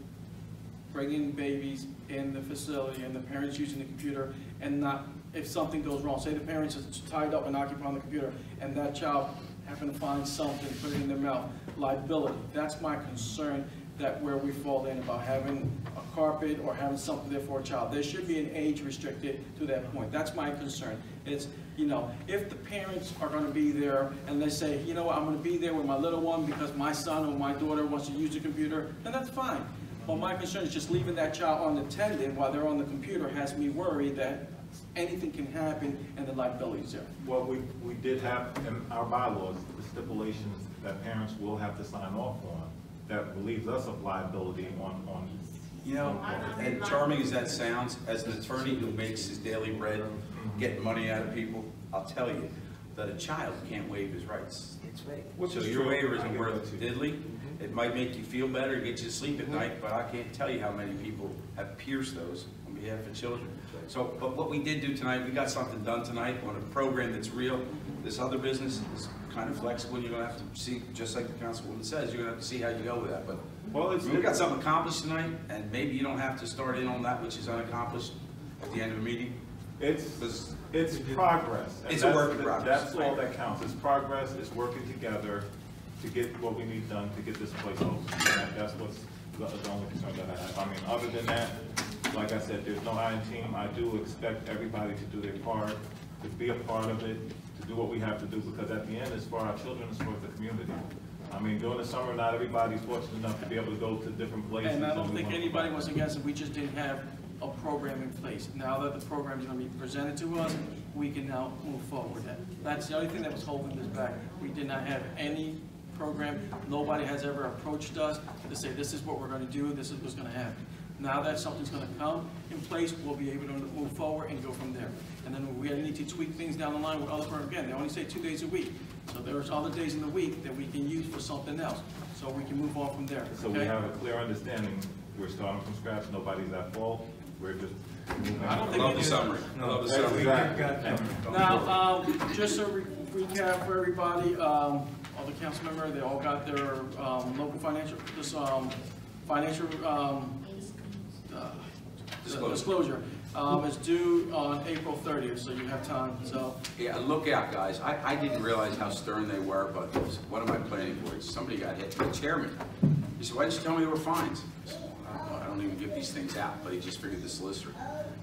bringing babies in the facility and the parents using the computer and not, if something goes wrong, say the parents are tied up and occupied on the computer and that child happen to find something, put it in their mouth, liability. That's my concern, that where we fall in about having a carpet or having something there for a child. There should be an age restricted to that point. That's my concern. It's, you know, if the parents are going to be there and they say, you know what, I'm going to be there with my little one because my son or my daughter wants to use the computer, then that's fine. But my concern is just leaving that child unattended while they're on the computer has me worried that anything can happen and the liability is there. Well, we did have in our bylaws the stipulations that parents will have to sign off on that relieves us of liability on You know, and charming as that sounds, as an attorney who makes his daily bread, getting money out of people, I'll tell you that a child can't waive his rights. It's right. So your waiver isn't worth diddly. It might make you feel better, get you to sleep at night, but I can't tell you how many people have pierced those on behalf of children. So, but what we did do tonight, we got something done tonight on a program that's real. This other business is kind of flexible. You're going to have to see, just like the councilwoman says, you're going to have to see how you go with that. But well, we got something accomplished tonight, and maybe you don't have to start in on that which is unaccomplished at the end of the meeting. It's progress. It's a work in progress. That's all that counts. It's progress. It's working together to get what we need done to get this place open. That's what's the only concern that I have. I mean, other than that, like I said, there's no I in team. I do expect everybody to do their part, to be a part of it, to do what we have to do, because at the end, it's for our children, it's for the community. I mean, during the summer, not everybody's fortunate enough to be able to go to different places. And I don't we think want to anybody provide was that. against it, we just didn't have a program in place. Now that the program is gonna be presented to us, we can now move forward. That's the only thing that was holding this back. We did not have any program, nobody has ever approached us to say, this is what we're gonna do, this is what's gonna happen. Now that something's gonna come in place, we'll be able to move forward and go from there. And then we need to tweak things down the line with other programs. Again, they only say 2 days a week. So there's other days in the week that we can use for something else. So we can move on from there, So we okay? have a clear understanding, we're starting from scratch, nobody's at fault, we're just moving. I don't I think love it the is. summary. I love the summary. Exactly. Now, just a recap for everybody, all the council members, they all got their local financial, financial disclosure. It's due on April 30th, so you have time, so. Yeah, look out, guys. I didn't realize how stern they were, but what am I planning for? Somebody got hit, the chairman. He said, why didn't you tell me there were fines? I said, I don't even give these things out, but he just figured the solicitor.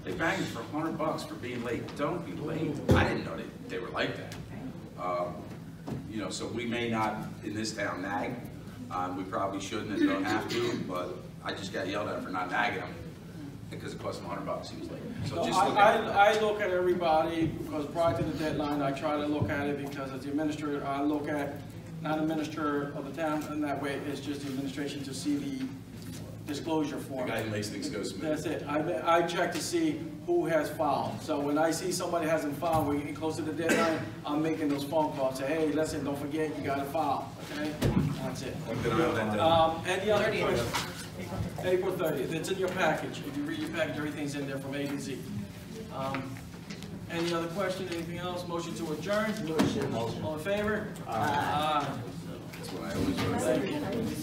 They banged me for $100 for being late. Don't be late. I didn't know they were like that. You know, so we may not, in this town, nag. We probably shouldn't and don't have to, but I just got yelled at for not nagging him because it cost him $100. He was late. So So just look out. I look at everybody, because prior to the deadline, I try to look at it, because as the administrator, I look at, not administrator of the town, and that way, it's just the administration to see the disclosure The form. guy who makes things go smooth. That's it. I check to see who has filed. So when I see somebody hasn't filed, we're getting close to the deadline, I'm making those phone calls, say, hey, listen, don't forget, you gotta file, okay? That's it. Any other questions? April 30th, it's in your package. If you read your package, everything's in there from A to Z. Any other question, anything else? Motion to adjourn? Motion. All in favor? Aye. That's what I always want to say. Thank you.